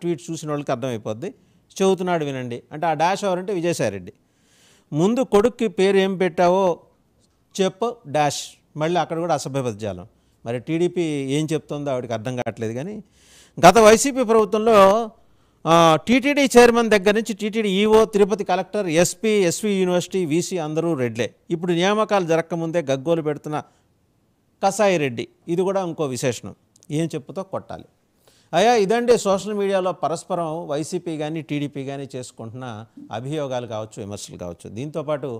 Tweet చూసిన వాళ్ళకి అర్థమైపోద్ది. చెబుతున్నాడు వినండి అంటే ఆ డాష్ ఎవరంటే విజయసాయిరెడ్డి. ముందు కొడుక్కి పేరు ఏం పెట్టావో చెప్పు డాష్, మళ్ళీ అక్కడ కూడా అసభ్య పదజాలం. మరి టీడీపీ ఏం చెప్తుందో ఆవిడకి అర్థం కావట్లేదు. కానీ గత వైసీపీ ప్రభుత్వంలో టీటీడీ చైర్మన్ దగ్గర నుంచి TTD EO, Tirupati collector, SP, SV university, VC అందరూ రెడ్లే. ఇప్పుడు నియామకాలు జరగకముందే గగ్గోలు పెడుతున్న కసాయి రెడ్డి, ఇది కూడా ఇంకో విశేషణం. ఏం చెప్పుతో కొట్టాలి. అయ్యా ఇదండి సోషల్ మీడియాలో పరస్పరం వైసీపీ కానీ టీడీపీ కానీ చేసుకుంటున్న అభియోగాలు కావచ్చు, విమర్శలు కావచ్చు. దీంతోపాటు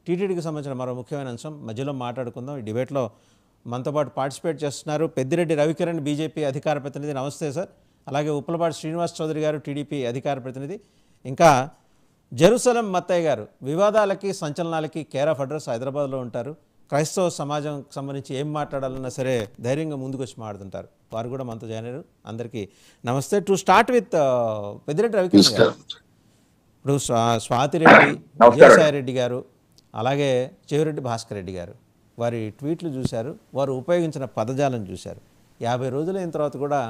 టీటీడీకి సంబంధించిన మరో ముఖ్యమైన అంశం మధ్యలో మాట్లాడుకుందాం. ఈ డిబేట్లో మనతో పాటు పార్టిసిపేట్ చేస్తున్నారు పెద్దిరెడ్డి రవికిరణ్, బీజేపీ అధికార ప్రతినిధి. నమస్తే సార్. అలాగే ఉప్పలపాటి శ్రీనివాస్ చౌదరి గారు, టీడీపీ అధికార ప్రతినిధి. ఇంకా జెరూసలం మత్తయ్య గారు, వివాదాలకి సంచలనాలకి కేర్ ఆఫ్ అడ్రస్, హైదరాబాద్లో ఉంటారు. క్రైస్తవ సమాజం సంబంధించి ఏం మాట్లాడాలన్నా సరే ధైర్యంగా ముందుకు వచ్చి మాట్లాడుతుంటారు. వారు కూడా మనతో జాయిన్ అయ్యారు. అందరికీ నమస్తే. To start with Peddireddy Ravikiran గారు, ఇప్పుడు స్వాతిరెడ్డి, విజయసాయిరెడ్డి గారు, అలాగే చెవిరెడ్డి భాస్కర్ రెడ్డి గారు వారి ట్వీట్లు చూశారు, వారు ఉపయోగించిన పదజాలం చూశారు. 50 రోజులు అయిన తర్వాత కూడా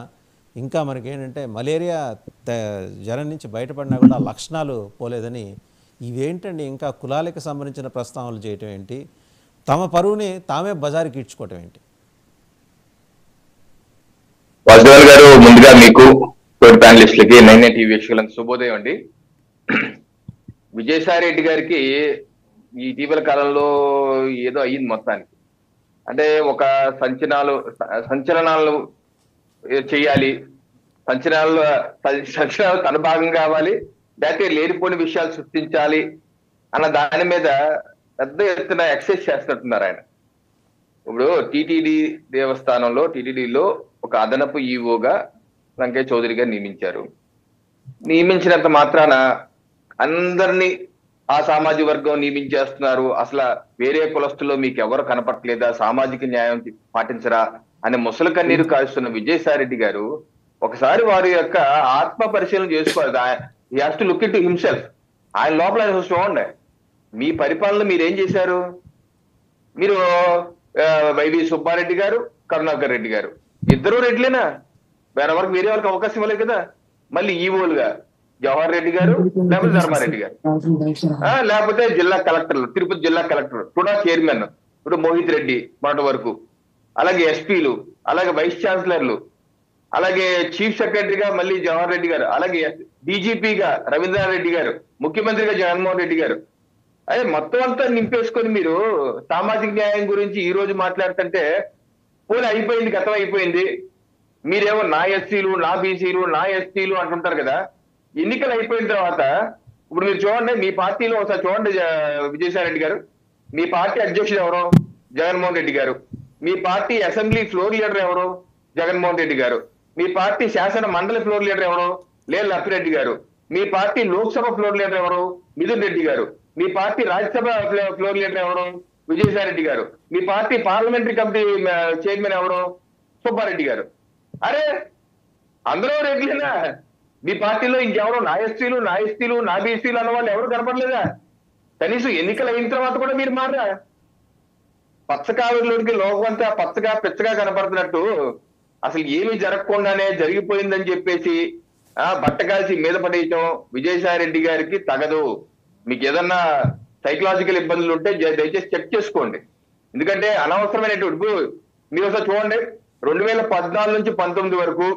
ఇంకా మనకేంటంటే మలేరియా జ్వరం నుంచి బయటపడినా కూడా లక్షణాలు పోలేదని, ఇవేంటండి ఇంకా కులాలకు సంబంధించిన ప్రస్తావనలు చేయటం ఏంటి, తమ పరువుని తామే బజారుకి ఇడ్చుకోవటం ఏంటి? వాసుదేవన్ గారు, ముందుగా మీకు తోటి ప్యానలిస్టులకి 9 టీవీ వీక్షకులకు శుభోదయం అండి. విజయసాయి రెడ్డి గారికి ఈ ఇటీవల కాలంలో ఏదో అయ్యింది మొత్తానికి. అంటే ఒక సంచలనాలు చేయాలి, సంచలనాలు తన భాగం కావాలి, లేకపోతే లేనిపోని విషయాలు సృష్టించాలి అన్న దాని మీద పెద్ద ఎత్తున ఎక్సైజ్ చేస్తున్నట్టున్నారు ఆయన. ఇప్పుడు టీటీడీలో ఒక అదనపు ఈఓగా వెంకయ్య చౌదరి గారు నియమించారు. నియమించినంత మాత్రాన అందరినీ ఆ సామాజిక వర్గం నియమించేస్తున్నారు, అసలు వేరే కులస్తుల్లో మీకు ఎవరు కనపట్లేదా, సామాజిక న్యాయం పాటించరా అనే ముసలి కన్నీరు కాస్తున్న విజయసాయి రెడ్డి గారు ఒకసారి వారి యొక్క ఆత్మ పరిశీలన చేసుకోవాలి. He has to look in to himself. ఆయన లోపల ఆయన చూడండి, మీ పరిపాలన మీరేం చేశారు? మీరు వైవి సుబ్బారెడ్డి గారు, కరుణాకర్ రెడ్డి గారు ఇద్దరు రెడ్లేనా? వేరే వాళ్ళకి అవకాశం ఇవ్వలేదు కదా. మళ్ళీ ఈవోలుగా జవహర్ రెడ్డి గారు, లేకపోతే ధర్మారెడ్డి గారు, లేకపోతే జిల్లా కలెక్టర్లు, తిరుపతి జిల్లా కలెక్టర్ కూడా చైర్మన్ ఇప్పుడు మోహిత్ రెడ్డి మొన్నటి వరకు, అలాగే ఎస్పీలు, అలాగే వైస్ ఛాన్సలర్లు, అలాగే చీఫ్ సెక్రటరీగా మళ్ళీ జవహర్ రెడ్డి గారు, అలాగే డీజీపీగా రవీంద్రారెడ్డి గారు, ముఖ్యమంత్రిగా జగన్మోహన్ రెడ్డి గారు. అదే మొత్తం అంతా నింపేసుకొని మీరు సామాజిక న్యాయం గురించి ఈ రోజు మాట్లాడుతుంటే పోనీ అయిపోయింది, గతం అయిపోయింది. మీరేమో నా ఎస్సీలు, నా బీసీలు, నా ఎస్టీలు అంటుంటారు కదా. ఎన్నికలు అయిపోయిన తర్వాత ఇప్పుడు మీరు చూడండి, మీ పార్టీలో ఒకసారి చూడండి విజయసాయి రెడ్డి గారు, మీ పార్టీ అధ్యక్షుడు ఎవరు? జగన్మోహన్ రెడ్డి గారు. మీ పార్టీ అసెంబ్లీ ఫ్లోర్ లీడర్ ఎవరు? జగన్మోహన్ రెడ్డి గారు. మీ పార్టీ శాసన మండలి ఫ్లోర్ లీడర్ ఎవరు? లేల్ లప్పిరెడ్డి గారు. మీ పార్టీ లోక్సభ ఫ్లోర్ లీడర్ ఎవరు? మిథున్ రెడ్డి గారు. మీ పార్టీ రాజ్యసభ ఫ్లోర్ లీడర్ ఎవరు? విజయసాయి రెడ్డి గారు. మీ పార్టీ పార్లమెంటరీ కమిటీ చైర్మన్ ఎవరు? సుబ్బారెడ్డి గారు. అరే అందరూ రెడ్లేనా? మీ పార్టీలో ఇంకెవరు నా ఎస్టీలు, నా ఎస్టీలు, నా బీసీలు అన్న వాళ్ళు ఎవరు కనపడలేదా? కనీసం ఎన్నికలు అయిన తర్వాత కూడా మీరు మారా? పచ్చకావిలోకి లోకం అంతా పచ్చగా పిచ్చగా కనపడుతున్నట్టు అసలు ఏమీ జరగకుండానే జరిగిపోయిందని చెప్పేసి బట్టకాల్చి మీద పడేయటం విజయసాయి రెడ్డి గారికి తగదు. మీకు ఏదన్నా సైకలాజికల్ ఇబ్బందులు ఉంటే దయచేసి చెక్ చేసుకోండి. ఎందుకంటే అనవసరమైనటువంటి మీరు ఒకసారి చూడండి, 2014 నుంచి 19 వరకు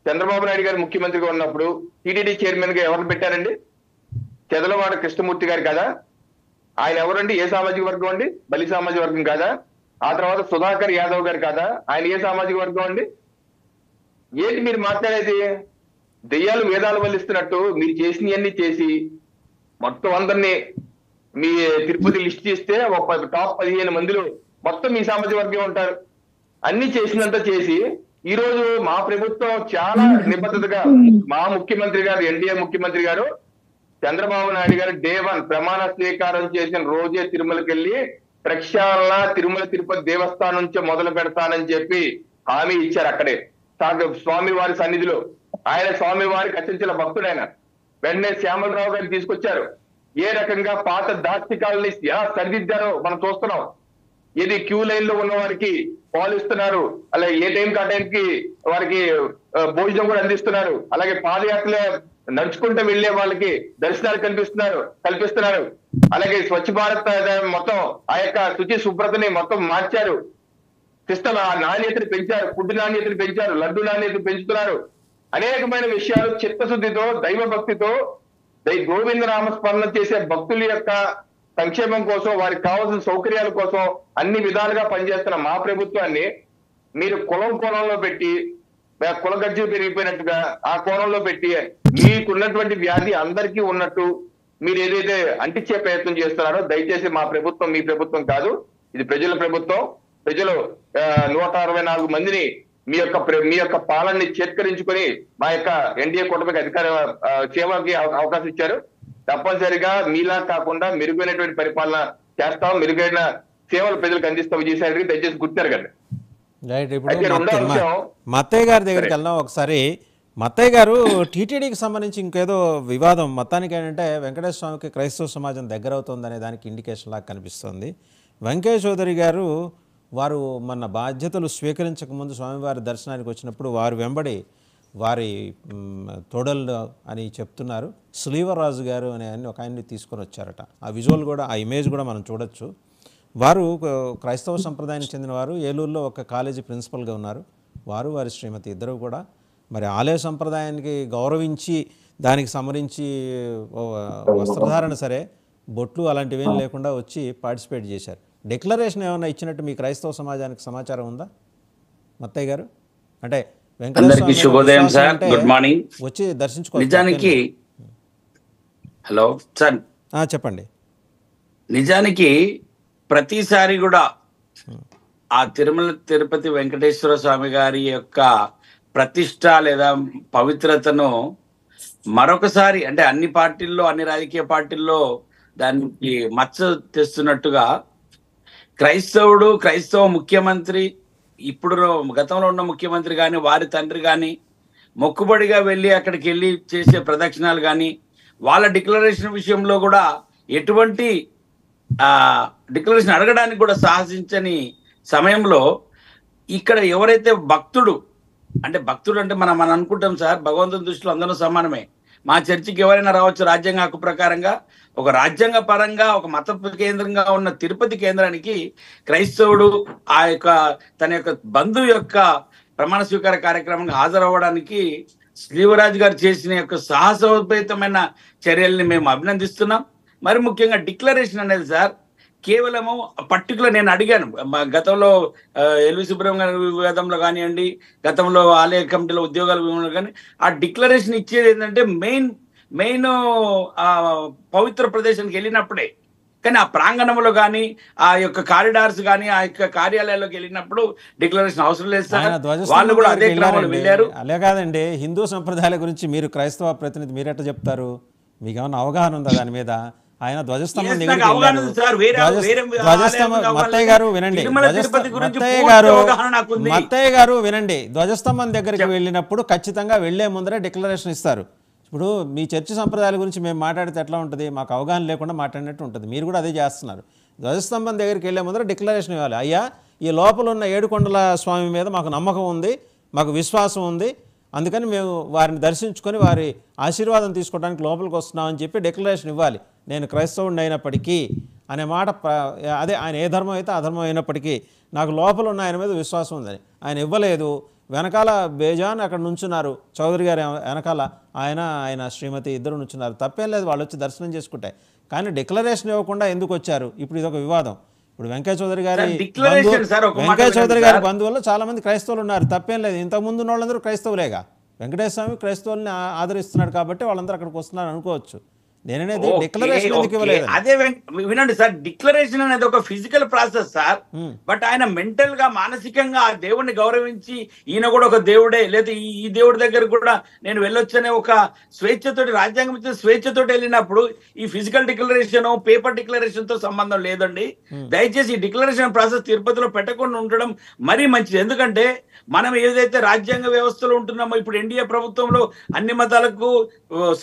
చంద్రబాబు నాయుడు గారు ముఖ్యమంత్రిగా ఉన్నప్పుడు టీటీడీ చైర్మన్ గా ఎవరిని పెట్టారండి? చెదలవాడ కృష్ణమూర్తి గారు కదా. ఆయన ఎవరండి? ఏ సామాజిక వర్గం అండి? బలి సామాజిక వర్గం కాదా? ఆ తర్వాత సుధాకర్ యాదవ్ గారు కాదా? ఆయన ఏ సామాజిక వర్గం అండి? ఏంటి మీరు మాట్లాడేది? దెయ్యాలు వేదాలు వల్లిస్తున్నట్టు మీరు చేసినవన్నీ చేసి మొత్తం అందరినీ మీ తిరుపతి లిస్ట్ చేస్తే ఒక టాప్ 15 మందిలో మొత్తం మీ సామాజిక వర్గం ఉంటారు. అన్ని చేసినంత చేసి ఈ రోజు మా ప్రభుత్వం చాలా నిబద్ధతగా మా ముఖ్యమంత్రి గారు, ఎన్డీఏ ముఖ్యమంత్రి గారు చంద్రబాబు నాయుడు గారు డే 1 ప్రమాణ స్వీకారం చేసిన రోజే తిరుమలకి వెళ్ళి ప్రక్షాళన తిరుమల తిరుపతి దేవస్థానం నుంచే మొదలు పెడతానని చెప్పి హామీ ఇచ్చారు. అక్కడే స్వామి వారి సన్నిధిలో. ఆయన స్వామి వారికి అత్యంత భక్తుడు. ఆయన వెంటనే శ్యామలరావు గారిని తీసుకొచ్చారు. ఏ రకంగా పాత దాష్టికాలని ఎలా సరిదిద్దారో మనం చూస్తున్నాం. ఇది క్యూ లైన్ లో ఉన్న వారికి పాలు ఇస్తున్నారు, అలాగే ఏ టైం కా టైంకి వారికి భోజనం కూడా అందిస్తున్నారు, అలాగే పాదయాత్ర నడుచుకుంటూ వెళ్లే వాళ్ళకి దర్శనాలు కల్పిస్తున్నారు, అలాగే స్వచ్ఛ భారత్ మొత్తం ఆ యొక్క శుచి శుభ్రతని మొత్తం మార్చారు, సిస్టమ్ ఆ నాణ్యతని పెంచారు, ఫుడ్ నాణ్యతని పెంచారు, లడ్డు నాణ్యతని పెంచుతున్నారు. అనేకమైన విషయాలు చిత్తశుద్ధితో దైవ భక్తితో గోవింద నామస్మరణ చేసే భక్తుల యొక్క సంక్షేమం కోసం, వారికి కావాల్సిన సౌకర్యాల కోసం అన్ని విధాలుగా పనిచేస్తున్న మా ప్రభుత్వాన్ని మీరు కోణంలో పెట్టి, కులగజ్జలు పెరిగిపోయినట్టుగా ఆ కోణంలో పెట్టి మీకున్నటువంటి వ్యాధి అందరికీ ఉన్నట్టు మీరు ఏదైతే అంటించే ప్రయత్నం చేస్తున్నారో, దయచేసి మా ప్రభుత్వం మీ ప్రభుత్వం కాదు, ఇది ప్రజల ప్రభుత్వం. ప్రజలు 164 మందిని మీ యొక్క పాలనని చేత్కరించుకొని మా యొక్క ఎన్డీఏ కూటమికి అధికార సేవకి అవకాశం ఇచ్చారు. తప్పనిసరిగా మీలా కాకుండా మెరుగైనటువంటి పరిపాలన చేస్తాం, మెరుగైన సేవలు ప్రజలకు అందిస్తాం. విజయసాయి రెడ్డి దయచేసి గుర్తారు. రైట్. ఇప్పుడు మత్తయ్య గారి దగ్గరికి వెళ్దాం ఒకసారి. మత్తయ్య గారు, టీటీడీకి సంబంధించి ఇంకేదో వివాదం మొత్తానికి ఏంటంటే వెంకటేశ్వర స్వామికి క్రైస్తవ సమాజం దగ్గర అవుతుందనే దానికి ఇండికేషన్ లాగా కనిపిస్తుంది. వెంకయ్య చౌదరి గారు వారు మన బాధ్యతలు స్వీకరించక ముందు స్వామివారి దర్శనానికి వచ్చినప్పుడు వారు వెంబడి వారి తోడళ్ళు అని చెప్తున్నారు. శ్రీవరాజు గారు అనే ఒక ఆయన్ని తీసుకొని వచ్చారట. ఆ విజువల్ కూడా, ఆ ఇమేజ్ కూడా మనం చూడొచ్చు. వారు క్రైస్తవ సంప్రదాయానికి చెందినవారు, ఏలూరులో ఒక కాలేజీ ప్రిన్సిపల్గా ఉన్నారు. వారు వారి శ్రీమతి ఇద్దరు కూడా మరి ఆలయ సంప్రదాయానికి గౌరవించి దానికి సంబంధించి వస్త్రధారణ సరే, బొట్లు అలాంటివి ఏం లేకుండా వచ్చి పార్టిసిపేట్ చేశారు. డిక్లరేషన్ ఏమైనా ఇచ్చినట్టు మీ క్రైస్తవ సమాజానికి సమాచారం ఉందా మత్తయ్య గారు? అంటే అందరికీ శుభోదయం సార్, గుడ్ మార్నింగ్. వచ్చి దర్శించుకోవచ్చు. నిజానికి హలో సార్, చెప్పండి. నిజానికి ప్రతిసారి కూడా ఆ తిరుమల తిరుపతి వెంకటేశ్వర స్వామి గారి యొక్క ప్రతిష్ట లేదా పవిత్రతను మరొకసారి, అంటే అన్ని పార్టీల్లో, అన్ని రాజకీయ పార్టీల్లో దానికి మచ్చ తెస్తున్నట్టుగా క్రైస్తవ ముఖ్యమంత్రి, ఇప్పుడు గతంలో ఉన్న ముఖ్యమంత్రి కానీ వారి తండ్రి కానీ మొక్కుబడిగా వెళ్ళి అక్కడికి వెళ్ళి చేసే ప్రదక్షిణాలు కానీ, వాళ్ళ డిక్లరేషన్ విషయంలో కూడా ఎటువంటి డిక్లరేషన్ అడగడానికి కూడా సాహసించని సమయంలో ఇక్కడ ఎవరైతే భక్తుడు అంటే మనం అనుకుంటాం సార్, భగవంతుని దృష్టిలో అందరూ సమానమే. మా చర్చికి ఎవరైనా రావచ్చు రాజ్యాంగ హక్కు ప్రకారంగా. ఒక రాజ్యాంగ పరంగా ఒక మత కేంద్రంగా ఉన్న తిరుపతి కేంద్రానికి క్రైస్తవుడు తన యొక్క బంధువు యొక్క ప్రమాణ స్వీకార కార్యక్రమానికి హాజరవ్వడానికి శ్రీవరాజు గారు చేసిన యొక్క సాహసోపేతమైన చర్యల్ని మేము అభినందిస్తున్నాం. మరి ముఖ్యంగా డిక్లరేషన్ అనేది సార్ కేవలము పర్టికులర్, నేను అడిగాను గతంలో ఎల్వి సుబ్రహ్మణ్యం వివాదంలో కానివ్వండి, గతంలో ఆలయ కమిటీలో ఉద్యోగాల వివరణ కానీ, ఆ డిక్లరేషన్ ఇచ్చేది ఏంటంటే మెయిన్ పవిత్ర ప్రదేశానికి వెళ్ళినప్పుడే. కానీ ఆ ప్రాంగణంలో కానీ, ఆ యొక్క కారిడార్స్ కానీ, ఆ యొక్క కార్యాలయాల్లోకి వెళ్ళినప్పుడు డిక్లరేషన్ అవసరం లేదు సార్. వాళ్ళు కూడా అదే క్రమంలో వెళ్ళారు. అలా కాదండి, హిందూ సంప్రదాయాల గురించి మీరు క్రైస్తవ ప్రతినిధి, మీరు ఎట్లా చెప్తారు? మీకు ఏమన్నా అవగాహన ఉందా దాని మీద? ఆయన ధ్వజస్తంభం దగ్గరికి వెళ్ళారు. మత్తయ్య గారు వినండి, ధ్వజస్తంభం దగ్గరికి వెళ్ళినప్పుడు ఖచ్చితంగా వెళ్లే ముందరే డిక్లరేషన్ ఇస్తారు. ఇప్పుడు మీ చర్చి సంప్రదాయాల గురించి మేము మాట్లాడితే ఎట్లా ఉంటుంది? మాకు అవగాహన లేకుండా మాట్లాడినట్టు ఉంటుంది. మీరు కూడా అదే చేస్తున్నారు. ధ్వజస్తంభం దగ్గరికి వెళ్ళే ముందర డిక్లరేషన్ ఇవ్వాలి. అయ్యా, ఈ లోపల ఉన్న ఏడుకొండల స్వామి మీద మాకు నమ్మకం ఉంది, మాకు విశ్వాసం ఉంది, అందుకని మేము వారిని దర్శించుకొని వారి ఆశీర్వాదం తీసుకోవడానికి లోపలికి వస్తున్నామని చెప్పి డిక్లరేషన్ ఇవ్వాలి. నేను క్రైస్తవుడిని అయినప్పటికీ అనే మాట, అదే ఆయన ఏ ధర్మం అయితే ఆ ధర్మం అయినప్పటికీ నాకు లోపల ఉన్న ఆయన మీద విశ్వాసం ఉందని ఆయన ఇవ్వలేదు. వెనకాల బేజాన్ అక్కడ నుంచున్నారు, చౌదరి గారు వెనకాల ఆయన శ్రీమతి ఇద్దరు నుంచున్నారు. తప్పేం లేదు, వాళ్ళు వచ్చి దర్శనం చేసుకుంటాయి. కానీ డిక్లరేషన్ ఇవ్వకుండా ఎందుకు వచ్చారు? ఇప్పుడు ఇదొక వివాదం. ఇప్పుడు వెంకయ్య చౌదరి గారి బంధువుల్లో చాలా మంది క్రైస్తవులు ఉన్నారు, తప్పేం లేదు. ఇంతకుముందు ఉన్న వాళ్ళందరూ క్రైస్తవులేగా. వెంకటేశ్వర స్వామి క్రైస్తవుల్ని ఆదరిస్తున్నాడు కాబట్టి వాళ్ళందరూ అక్కడికి వస్తున్నారు అనుకోవచ్చు. నేననేది డిక్లరేషన్ ఎందుకు ఇవ్వలేదు? అదే వినండి సార్, డిక్లరేషన్ అనేది ఒక ఫిజికల్ ప్రాసెస్ సార్. బట్ ఆయన మెంటల్ గా, మానసికంగా ఆ దేవుడిని గౌరవించి ఈయన కూడా ఒక దేవుడే, లేదా ఈ దేవుడి దగ్గర కూడా నేను వెళ్ళొచ్చనే ఒక స్వేచ్ఛతోటి, రాజ్యాంగం ఇచ్చిన స్వేచ్ఛతోటి వెళ్ళినప్పుడు ఈ ఫిజికల్ డిక్లరేషన్, పేపర్ డిక్లరేషన్ తో సంబంధం లేదండి. దయచేసి ఈ డిక్లరేషన్ ప్రాసెస్ తిరుపతిలో పెట్టకుండా ఉండడం మరీ మంచిది. ఎందుకంటే మనం ఏదైతే రాజ్యాంగ వ్యవస్థలో ఉంటున్నామో, ఇప్పుడు ఎన్డీఏ ప్రభుత్వంలో అన్ని మతాలకు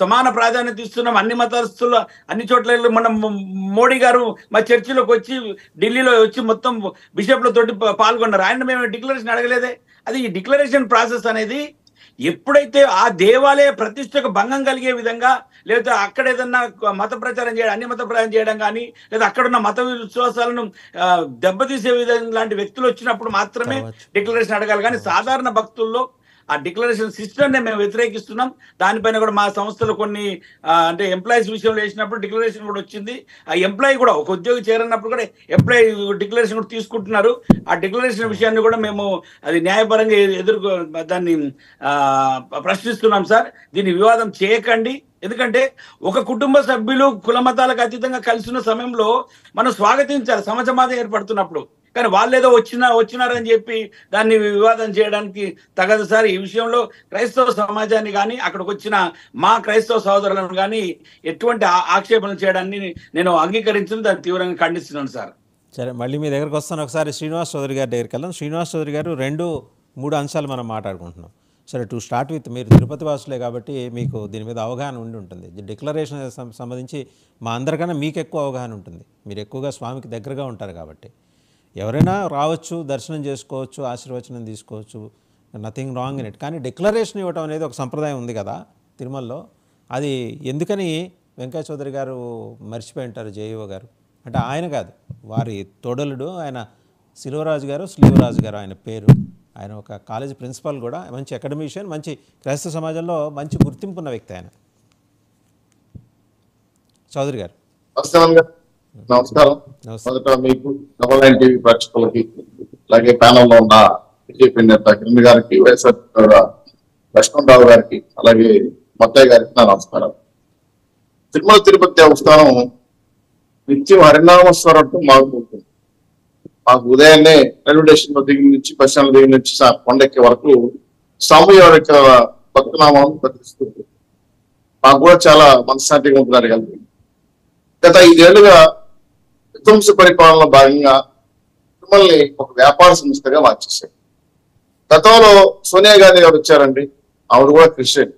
సమాన ప్రాధాన్యత ఇస్తున్నాం, అన్ని మతాలు మతస్థులు అన్ని చోట్ల మనం మోడీ గారు మా చర్చిలోకి వచ్చి ఢిల్లీలో వచ్చి మొత్తం బిషప్లతోటి పాల్గొన్నారు. ఆయన మేము డిక్లరేషన్ అడగలేదే. అది ఈ డిక్లరేషన్ ప్రాసెస్ అనేది ఎప్పుడైతే ఆ దేవాలయ ప్రతిష్టకు భంగం కలిగే విధంగా, లేదా అక్కడ ఏదన్నా మత ప్రచారం చేయడం, అన్ని మత ప్రచారం చేయడం కానీ, లేదా అక్కడున్న మత విశ్వాసాలను దెబ్బతీసే విధంగా లాంటి వ్యక్తులు వచ్చినప్పుడు మాత్రమే డిక్లరేషన్ అడగాలి. కానీ సాధారణ భక్తుల్లో ఆ డిక్లరేషన్ సిస్టమ్ని మేము వ్యతిరేకిస్తున్నాం. దానిపైన కూడా మా సంస్థలు కొన్ని అంటే ఎంప్లాయీస్ విషయంలో వేసినప్పుడు డిక్లరేషన్ కూడా వచ్చింది. ఆ ఎంప్లాయీ కూడా ఒక ఉద్యోగి చేరన్నప్పుడు కూడా ఎంప్లాయీ డిక్లరేషన్ కూడా తీసుకుంటున్నారు. ఆ డిక్లరేషన్ విషయాన్ని కూడా మేము అది న్యాయపరంగా దాన్ని ప్రశ్నిస్తున్నాం. సార్, దీన్ని వివాదం చేయకండి. ఎందుకంటే ఒక కుటుంబ సభ్యులు కుల మతాలకు అతీతంగా కలిసి ఉన్న సమయంలో మనం స్వాగతించాలి సమాజం ఏర్పడుతున్నప్పుడు. కానీ వాళ్ళు ఏదో వచ్చినారని చెప్పి దాన్ని వివాదం చేయడానికి తగదు సార్. ఈ విషయంలో క్రైస్తవ సమాజాన్ని కానీ అక్కడికి వచ్చిన మా క్రైస్తవ సహోదరులను కానీ ఎటువంటి ఆక్షేపణలు చేయడాన్ని నేను అంగీకరించను, దాన్ని తీవ్రంగా ఖండిస్తున్నాను సార్. సరే, మళ్ళీ మీ దగ్గరకు వస్తాను. ఒకసారి శ్రీనివాస్ చౌదరి గారి దగ్గరికి వెళ్దాం. శ్రీనివాస్ చౌదరి గారు 2-3 అంశాలు మనం మాట్లాడుకుంటున్నాం. సరే, టు స్టార్ట్ విత్, మీరు తిరుపతి వాసులే కాబట్టి మీకు దీని మీద అవగాహన ఉండి ఉంటుంది. డిక్లరేషన్ సంబంధించి మా అందరికన్నా మీకు ఎక్కువ అవగాహన ఉంటుంది. మీరు ఎక్కువగా స్వామికి దగ్గరగా ఉంటారు కాబట్టి ఎవరైనా రావచ్చు, దర్శనం చేసుకోవచ్చు, ఆశీర్వచనం తీసుకోవచ్చు, నథింగ్ రాంగ్ ఇన్ ఇట్. కానీ డిక్లరేషన్ ఇవ్వటం అనేది ఒక సంప్రదాయం ఉంది కదా తిరుమలలో. అది ఎందుకని వెంకయ్య చౌదరి గారు మర్చిపోయి ఉంటారు, జేఈఓ గారు. అంటే ఆయన కాదు, వారి తోడలుడు ఆయన శిలువరాజు గారు ఆయన పేరు. ఆయన ఒక కాలేజీ ప్రిన్సిపాల్ కూడా, మంచి అకాడమిషియన్, మంచి క్రైస్తవ సమాజంలో మంచి గుర్తింపు ఉన్న వ్యక్తి ఆయన. చౌదరి గారు నమస్కారం. మొదట మీకు డబల్ టీవీ ప్రేక్షకులకి, అలాగే ప్యానల్ లో ఉన్న బీజేపీ నేత కిరణ్ గారికి, వైఎస్ఆర్ లక్ష్మణరావు గారికి, అలాగే మత్తయ్య గారికి నా నమస్కారం. తిరుమల తిరుపతి దేవస్థానం నిత్యం హరినామస్వరంతో మారుతుంది. మాకు ఉదయాన్నే రైల్వే స్టేషన్ దగ్గర నుంచి, బస్ స్టాండ్ దగ్గర నుంచి కొండెక్కే వరకు స్వామి వారి యొక్క భక్తనామాలను ప్రకటిస్తుంది. మాకు కూడా చాలా మనశ్శాంతిగా ఉంటున్నారు కలిపి. గత 5 ఏళ్లుగా విధ్వంస పరిపాలనలో భాగంగా తిరుమలని ఒక వ్యాపార సంస్థగా మార్చేశారు. గతంలో సోనియా గాంధీ గారు వచ్చారండి, ఆవిడ కూడా క్రిస్టియన్.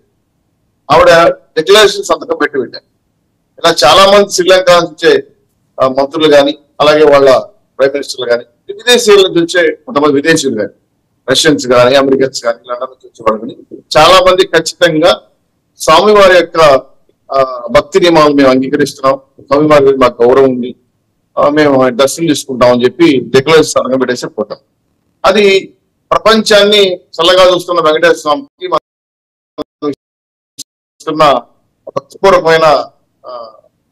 ఆవిడ డిక్లరేషన్ సంతకం పెట్టి పెట్టారు. ఇలా చాలా మంది శ్రీలంక నుంచి వచ్చే మంత్రులు కానీ, అలాగే వాళ్ళ ప్రైమ్ మినిస్టర్లు కానీ, విదేశీయుల నుంచి వచ్చే కొంతమంది విదేశీయులు కానీ, రష్యన్స్ కానీ, అమెరికన్స్ కానీ, లండన్ నుంచి వచ్చేవాళ్ళు కానీ చాలా మంది ఖచ్చితంగా స్వామివారి యొక్క భక్తి నియమాలు మేము అంగీకరిస్తున్నాం, స్వామివారి మాకు గౌరవం ఉంది, మేము దర్శనం చేసుకుంటాం అని చెప్పి డిక్లరేషన్ సంతకం పెట్టేసి పోతాం. అది ప్రపంచాన్ని చల్లగా చూస్తున్న వెంకటేశ్వర స్వామికి భక్తిపూర్వకమైన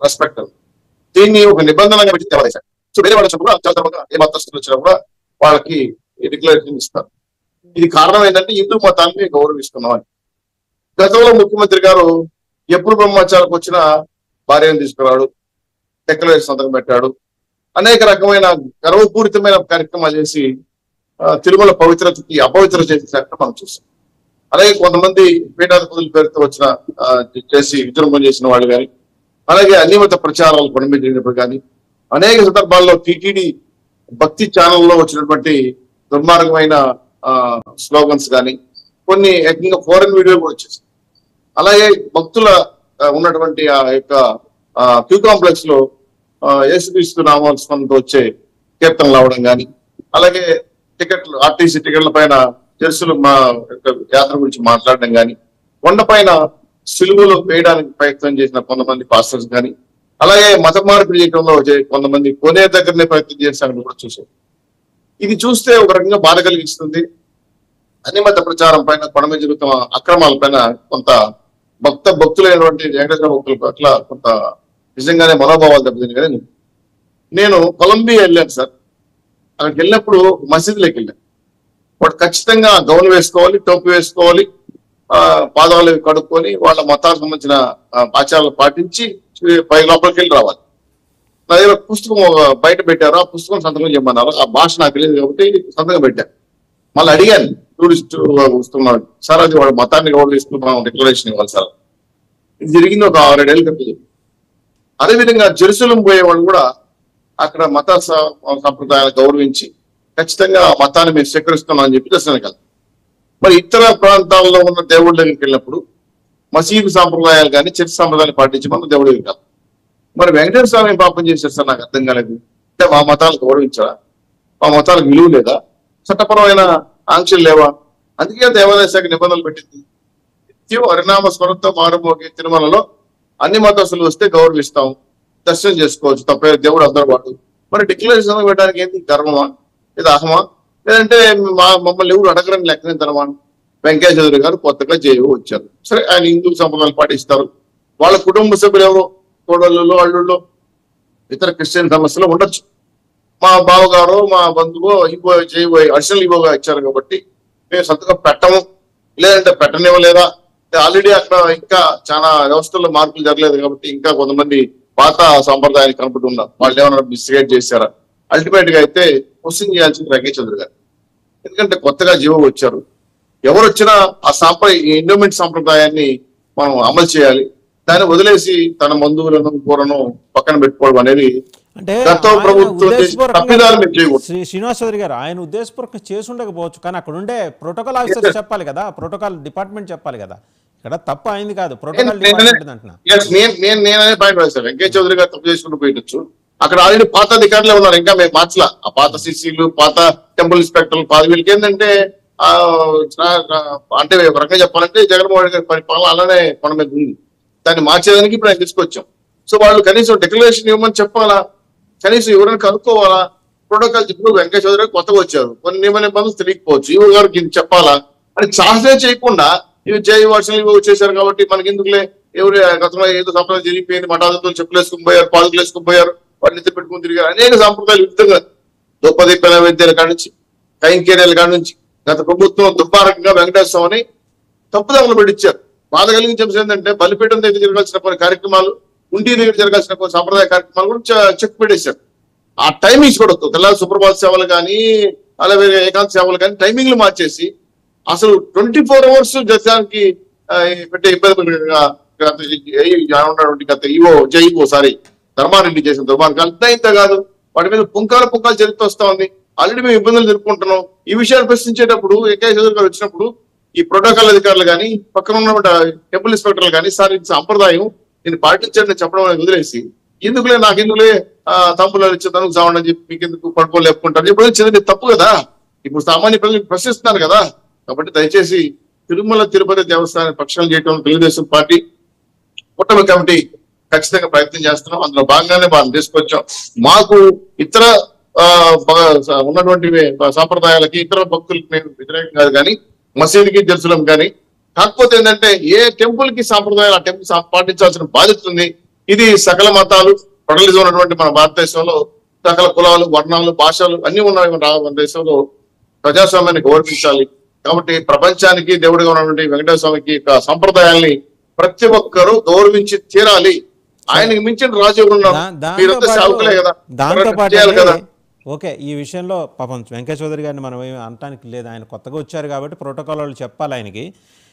రెస్పెక్ట్. దీన్ని ఒక నిబంధనగా పెట్టి తెలవేశారు. సో వేరే వాళ్ళు వచ్చినప్పుడు చాలా ఏ మతస్థులు వచ్చినా కూడా వాళ్ళకి డిక్లరేషన్ ఇస్తారు. ఇది కారణం ఏంటంటే హిందూ మతాన్ని గౌరవిస్తున్నాం అని. గతంలో ముఖ్యమంత్రి గారు ఎప్పుడు బ్రహ్మచారికి వచ్చినా భార్యను తీసుకురాడు, డిక్లరేషన్ సంతకం పెట్టాడు, అనేక రకమైన గర్వపూరితమైన కార్యక్రమాలు చేసి తిరుమల పవిత్రతకి అపవిత్ర చేసినట్టు మనం చూస్తాం. అలాగే కొంతమంది పీఠాధిపతుల పేరుతో వచ్చిన చేసి విజృంభణ చేసిన వాళ్ళు కానీ, అలాగే అన్యమత ప్రచారాలు కొనబెట్టినప్పుడు కానీ, అనేక సందర్భాల్లో టీటీడీ భక్తి ఛానల్లో వచ్చినటువంటి దుర్మార్గమైన స్లోగన్స్ కానీ, కొన్ని ఏకంగా ఫారెన్ వీడియో కూడా వచ్చేసి, అలాగే భక్తుల ఉన్నటువంటి ఆ యొక్క క్యూ కాంప్లెక్స్ లో యేసుక్రీస్తు నామస్మరణతో వచ్చే కీర్తనలు అవడం కానీ, అలాగే టికెట్లు, ఆర్టీసీ టికెట్ల పైన చర్చలు మా యొక్క యాత్ర గురించి మాట్లాడడం కానీ, కొండపైన సిలువలు వేయడానికి ప్రయత్నం చేసిన కొంతమంది పాస్టర్స్ కానీ, అలాగే మత మార్పిడి చేయడంలో కొంతమంది కొనే దగ్గరనే ప్రయత్నం చేశారని కూడా చూసాం. ఇది చూస్తే ఒక రకంగా బాధ కలిగిస్తుంది. అన్యమత ప్రచారం పైన, కొండ మీద జరుగుతున్న అక్రమాల పైన కొంత భక్తులైనటువంటి వెంకటేశ్వర భక్తుల పట్ల కొంత నిజంగానే మనోభావాలు దెబ్బతింది. కానీ నేను కొలంబియా వెళ్ళాను సార్. అక్కడికి వెళ్ళినప్పుడు మసీదులోకి వెళ్ళాను. వాడు ఖచ్చితంగా గౌన్ వేసుకోవాలి, టోపీ వేసుకోవాలి, పాదాలు కడుక్కొని వాళ్ళ మతాలకు సంబంధించిన ఆచారాలు పాటించి లోపలికి వెళ్ళి రావాలి. నా దగ్గర పుస్తకం బయట పెట్టారు, ఆ పుస్తకం సంతకం చేయమన్నారు. ఆ భాష నాకు తెలియదు కాబట్టి సంతకం పెట్టాను. మళ్ళీ అడిగాను టూరిస్ట్ వస్తున్నాడు, సార్ అది వాడు మతాన్ని గౌరవిస్తూ మనం డిక్లరేషన్ ఇవ్వాలి సార్. ఇది జరిగింది ఒక 6-7 ఏళ్ళ క్రితం. అదేవిధంగా జెరూసలేం పోయేవాళ్ళు కూడా అక్కడ మత సంప్రదాయాలు గౌరవించి ఖచ్చితంగా మతాన్ని మేము స్వీకరిస్తున్నాం అని చెప్పి దర్శనానికి వెళ్తాం. మరి ఇతర ప్రాంతాల్లో ఉన్న దేవుళ్ళ దగ్గరికి వెళ్ళినప్పుడు మసీదు సాంప్రదాయాలు కానీ చర్చ్ సాంప్రదాయాలు పాటించి మనం దేవుడు కాదు. మరి వెంకటేశ్వర స్వామి ఏం పాపం చేశారు సార్? నాకు అర్థం కాలేదు. అంటే మా మతాలకు గౌరవించరా? మా మతాలకు విలువ లేదా? చట్టపరమైన ఆంక్షలు లేవా? అందుకే దేవాదాయ శాఖ నిబంధనలు పెట్టింది. నిత్యం హరినామ స్మరణతో మారుమోగే తిరుమలలో అన్ని మతస్థులు వస్తే గౌరవిస్తాం, దర్శనం చేసుకోవచ్చు, తప్పే దేవుడు అందరూ వాడు. మరి డిక్లరేషన్ పెట్టడానికి ఏంటి? గర్వమా లేదా అహమా? లేదంటే మమ్మల్ని ఎవరు అడగరని లెక్కనిద్దరమా? వెంకయ్య చౌదరి గారు కొత్తగా జేఓ వచ్చారు. సరే, ఆయన హిందూ సంప్రదాయాలు పాటిస్తారు. వాళ్ళ కుటుంబ సభ్యులు ఎవరో తోడళ్ళు అల్లుళ్ళు ఇతర క్రిస్టియన్ సమస్యలు ఉండొచ్చు. మా బావగారు మా బంధువు ఇంకో చేయబోయే అడిషనల్ ఇవ్వగా ఇచ్చారు కాబట్టి మేము సంతకం పెట్టము, లేదంటే పెట్టనివ్వలేదా? ఆల్రెడీ అక్కడ ఇంకా చాలా వ్యవస్థల్లో మార్పులు జరగలేదు కాబట్టి ఇంకా కొంతమంది పాత సంప్రదాయాలు కనపడుతున్నారు. వాళ్ళు ఏమైనా మిస్గైడ్ చేశారా? అల్టిమేట్ గా అయితే క్వశ్చన్ చేయాల్సింది వెంకయ్య చౌదరి గారు. ఎందుకంటే కొత్తగా జీవో వచ్చారు. ఎవరు వచ్చినా ఆ ఎండోమెంట్ సంప్రదాయాన్ని మనం అమలు చేయాలి. దాన్ని వదిలేసి తన బంధువులను కూరను పక్కన పెట్టుకోవడం అనేది అంటే గత ప్రభుత్వం తప్పిదాలు మీరు చేయకూడదు. శ్రీనివాస్ చౌదరి గారు ఆయన ఉద్దేశపూర్వకంగా చేసి ఉండకపోవచ్చు, కానీ అక్కడ ఉండే ప్రోటోకాల్ ఆఫీసర్ చెప్పాలి కదా, ప్రోటోకాల్ డిపార్ట్మెంట్ చెప్పాలి కదా. ఇక్కడ తప్పు అయింది కాదు, ప్రోటోకాల్ డిపార్ట్మెంట్ అంటున్నా. నేనే పాయింట్ రాశాను. వెంకయ్య చౌదరి గారు తప్పు చేసుకుంటూ పోయొచ్చు. అక్కడ ఆల్రెడీ పాత అధికారులే ఉన్నారు, ఇంకా మేము మార్చలా. ఆ పాత సిసిలు, పాత టెంపుల్ ఇన్స్పెక్టర్లు, పాత వీళ్ళకి ఏంటంటే అంటే ఒక రకంగా చెప్పాలంటే జగన్మోహన్ గారి పరిపాలన అలానే మన మీద ఉంది. దాన్ని మార్చేదానికి ఇప్పుడు ఆయన తీసుకొచ్చాం. సో వాళ్ళు కనీసం డిక్లరేషన్ ఇవ్వమని చెప్పాలా, కనీసం ఎవరైనా కనుక్కోవాలా? ప్రోటోకాల్ ఇప్పుడు వెంకయ్య చౌదరి కొత్తగా వచ్చారు, కొన్ని నియమ నిబంధనలు తెలియకపోవచ్చు, ఈవో గారికి ఇది చెప్పాలా అని సాహసే చేయకుండా ఇవి జై వర్షాలు ఇవి వచ్చేసారు కాబట్టి మనకి ఎందుకులే, ఎవరు గతంలో ఏదో సంప్రదాయం జరిగిపోయింది, మఠాధిపతులు చెప్పులు వేసుకుని పోయారు, పాదుకులు వేసుకుని పోయారు, వాటిని ఎత్తి పెట్టుకుని తిరిగారు. అనేక సాంప్రదాయాలు విధంగా దొప్పదీపన విద్యల కాడి నుంచి కైంకేర్యాల కాడి నుంచి గత ప్రభుత్వం దుర్మార్గంగా వెంకటేశ్వర స్వామిని తప్పుదమ్మలు పెట్టించారు. బాధ కలిగించే ఏంటంటే బలిపీఠం దగ్గర జరగాల్సిన కొన్ని కార్యక్రమాలు, ఉండి దగ్గర జరగాల్సిన కొన్ని సాంప్రదాయ కార్యక్రమాలు కూడా చెక్ పెట్టేశారు. ఆ టైమింగ్స్ కూడా తెల్లారి సుప్రభాత సేవలు కానీ అలాగే ఏకాంత సేవలు కానీ టైమింగ్లు మార్చేసి అసలు 24 hours దర్శనానికి పెట్టే ఇబ్బంది గత జైవో ధర్మారెడ్డి చేసిన దుర్మార్గాలు ఇంత కాదు, వాటి మీద పుంకాలు చరిత్ర వస్తా ఉంది. ఆల్రెడీ మేము ఇబ్బందులు జరుపుకుంటున్నాం. ఈ విషయాలు ప్రశ్నించేటప్పుడు వెంకయ్య చౌదరి గారు వచ్చినప్పుడు ఈ ప్రోటోకాల్ అధికారులు కానీ పక్కన ఉన్న టెంపుల్ ఇన్స్పెక్టర్లు కానీ సార్ ఇది సాంప్రదాయం, దీన్ని పాటించండి చెప్పడం అనేది వదిలేసి ఎందుకులే నాకెందుకులే తప్పులు ఇచ్చే తనకు సావండి చెప్పి మీకు ఎందుకు పడుకోలు లేపుకుంటారు ఇప్పుడు చిన్నది తప్పు కదా. ఇప్పుడు సామాన్య ప్రజలు ప్రశ్నిస్తున్నారు కదా. కాబట్టి దయచేసి తిరుమల తిరుపతి దేవస్థానం పక్షాలు చేయడం తెలుగుదేశం పార్టీ కూటమి కమిటీ ఖచ్చితంగా ప్రయత్నం చేస్తున్నాం. అందులో భాగంగానే మనం తీసుకొచ్చాం. మాకు ఇతర ఉన్నటువంటి సాంప్రదాయాలకి ఇతర భక్తులకి మేము వ్యతిరేకం కాదు, కానీ మసీదుకి జెరూసలం కానీ. కాకపోతే ఏంటంటే ఏ టెంపుల్ కి సాంప్రదాయాలు ఆ టెంపుల్ పాటించాల్సిన బాధ్యత ఉంది. ఇది సకల మతాలు ప్రొడలిజం ఉన్నటువంటి మన భారతదేశంలో సకల కులాలు, వర్ణాలు, భాషలు అన్ని ఉన్నాయి. మన దేశంలో ప్రజాస్వామ్యాన్ని గౌరవించాలి. కాబట్టి ప్రపంచానికి దేవుడిగా ఉన్నటువంటి వెంకటేశ్వర స్వామికి సంప్రదాయాల్ని ప్రతి ఒక్కరూ గౌరవించి తీరాలి. ఆయనకి మించిన రాజు ఉన్నారు, మీరంతా సేవకులే కదా, చేయాలి కదా. ఓకే, ఈ విషయంలో పాపం వెంకయ్య చౌదరి గారిని మనం ఏమి అనటానికి లేదు. ఆయన కొత్తగా వచ్చారు కాబట్టి ప్రోటోకాల్ వాళ్ళు చెప్పాలి ఆయనకి.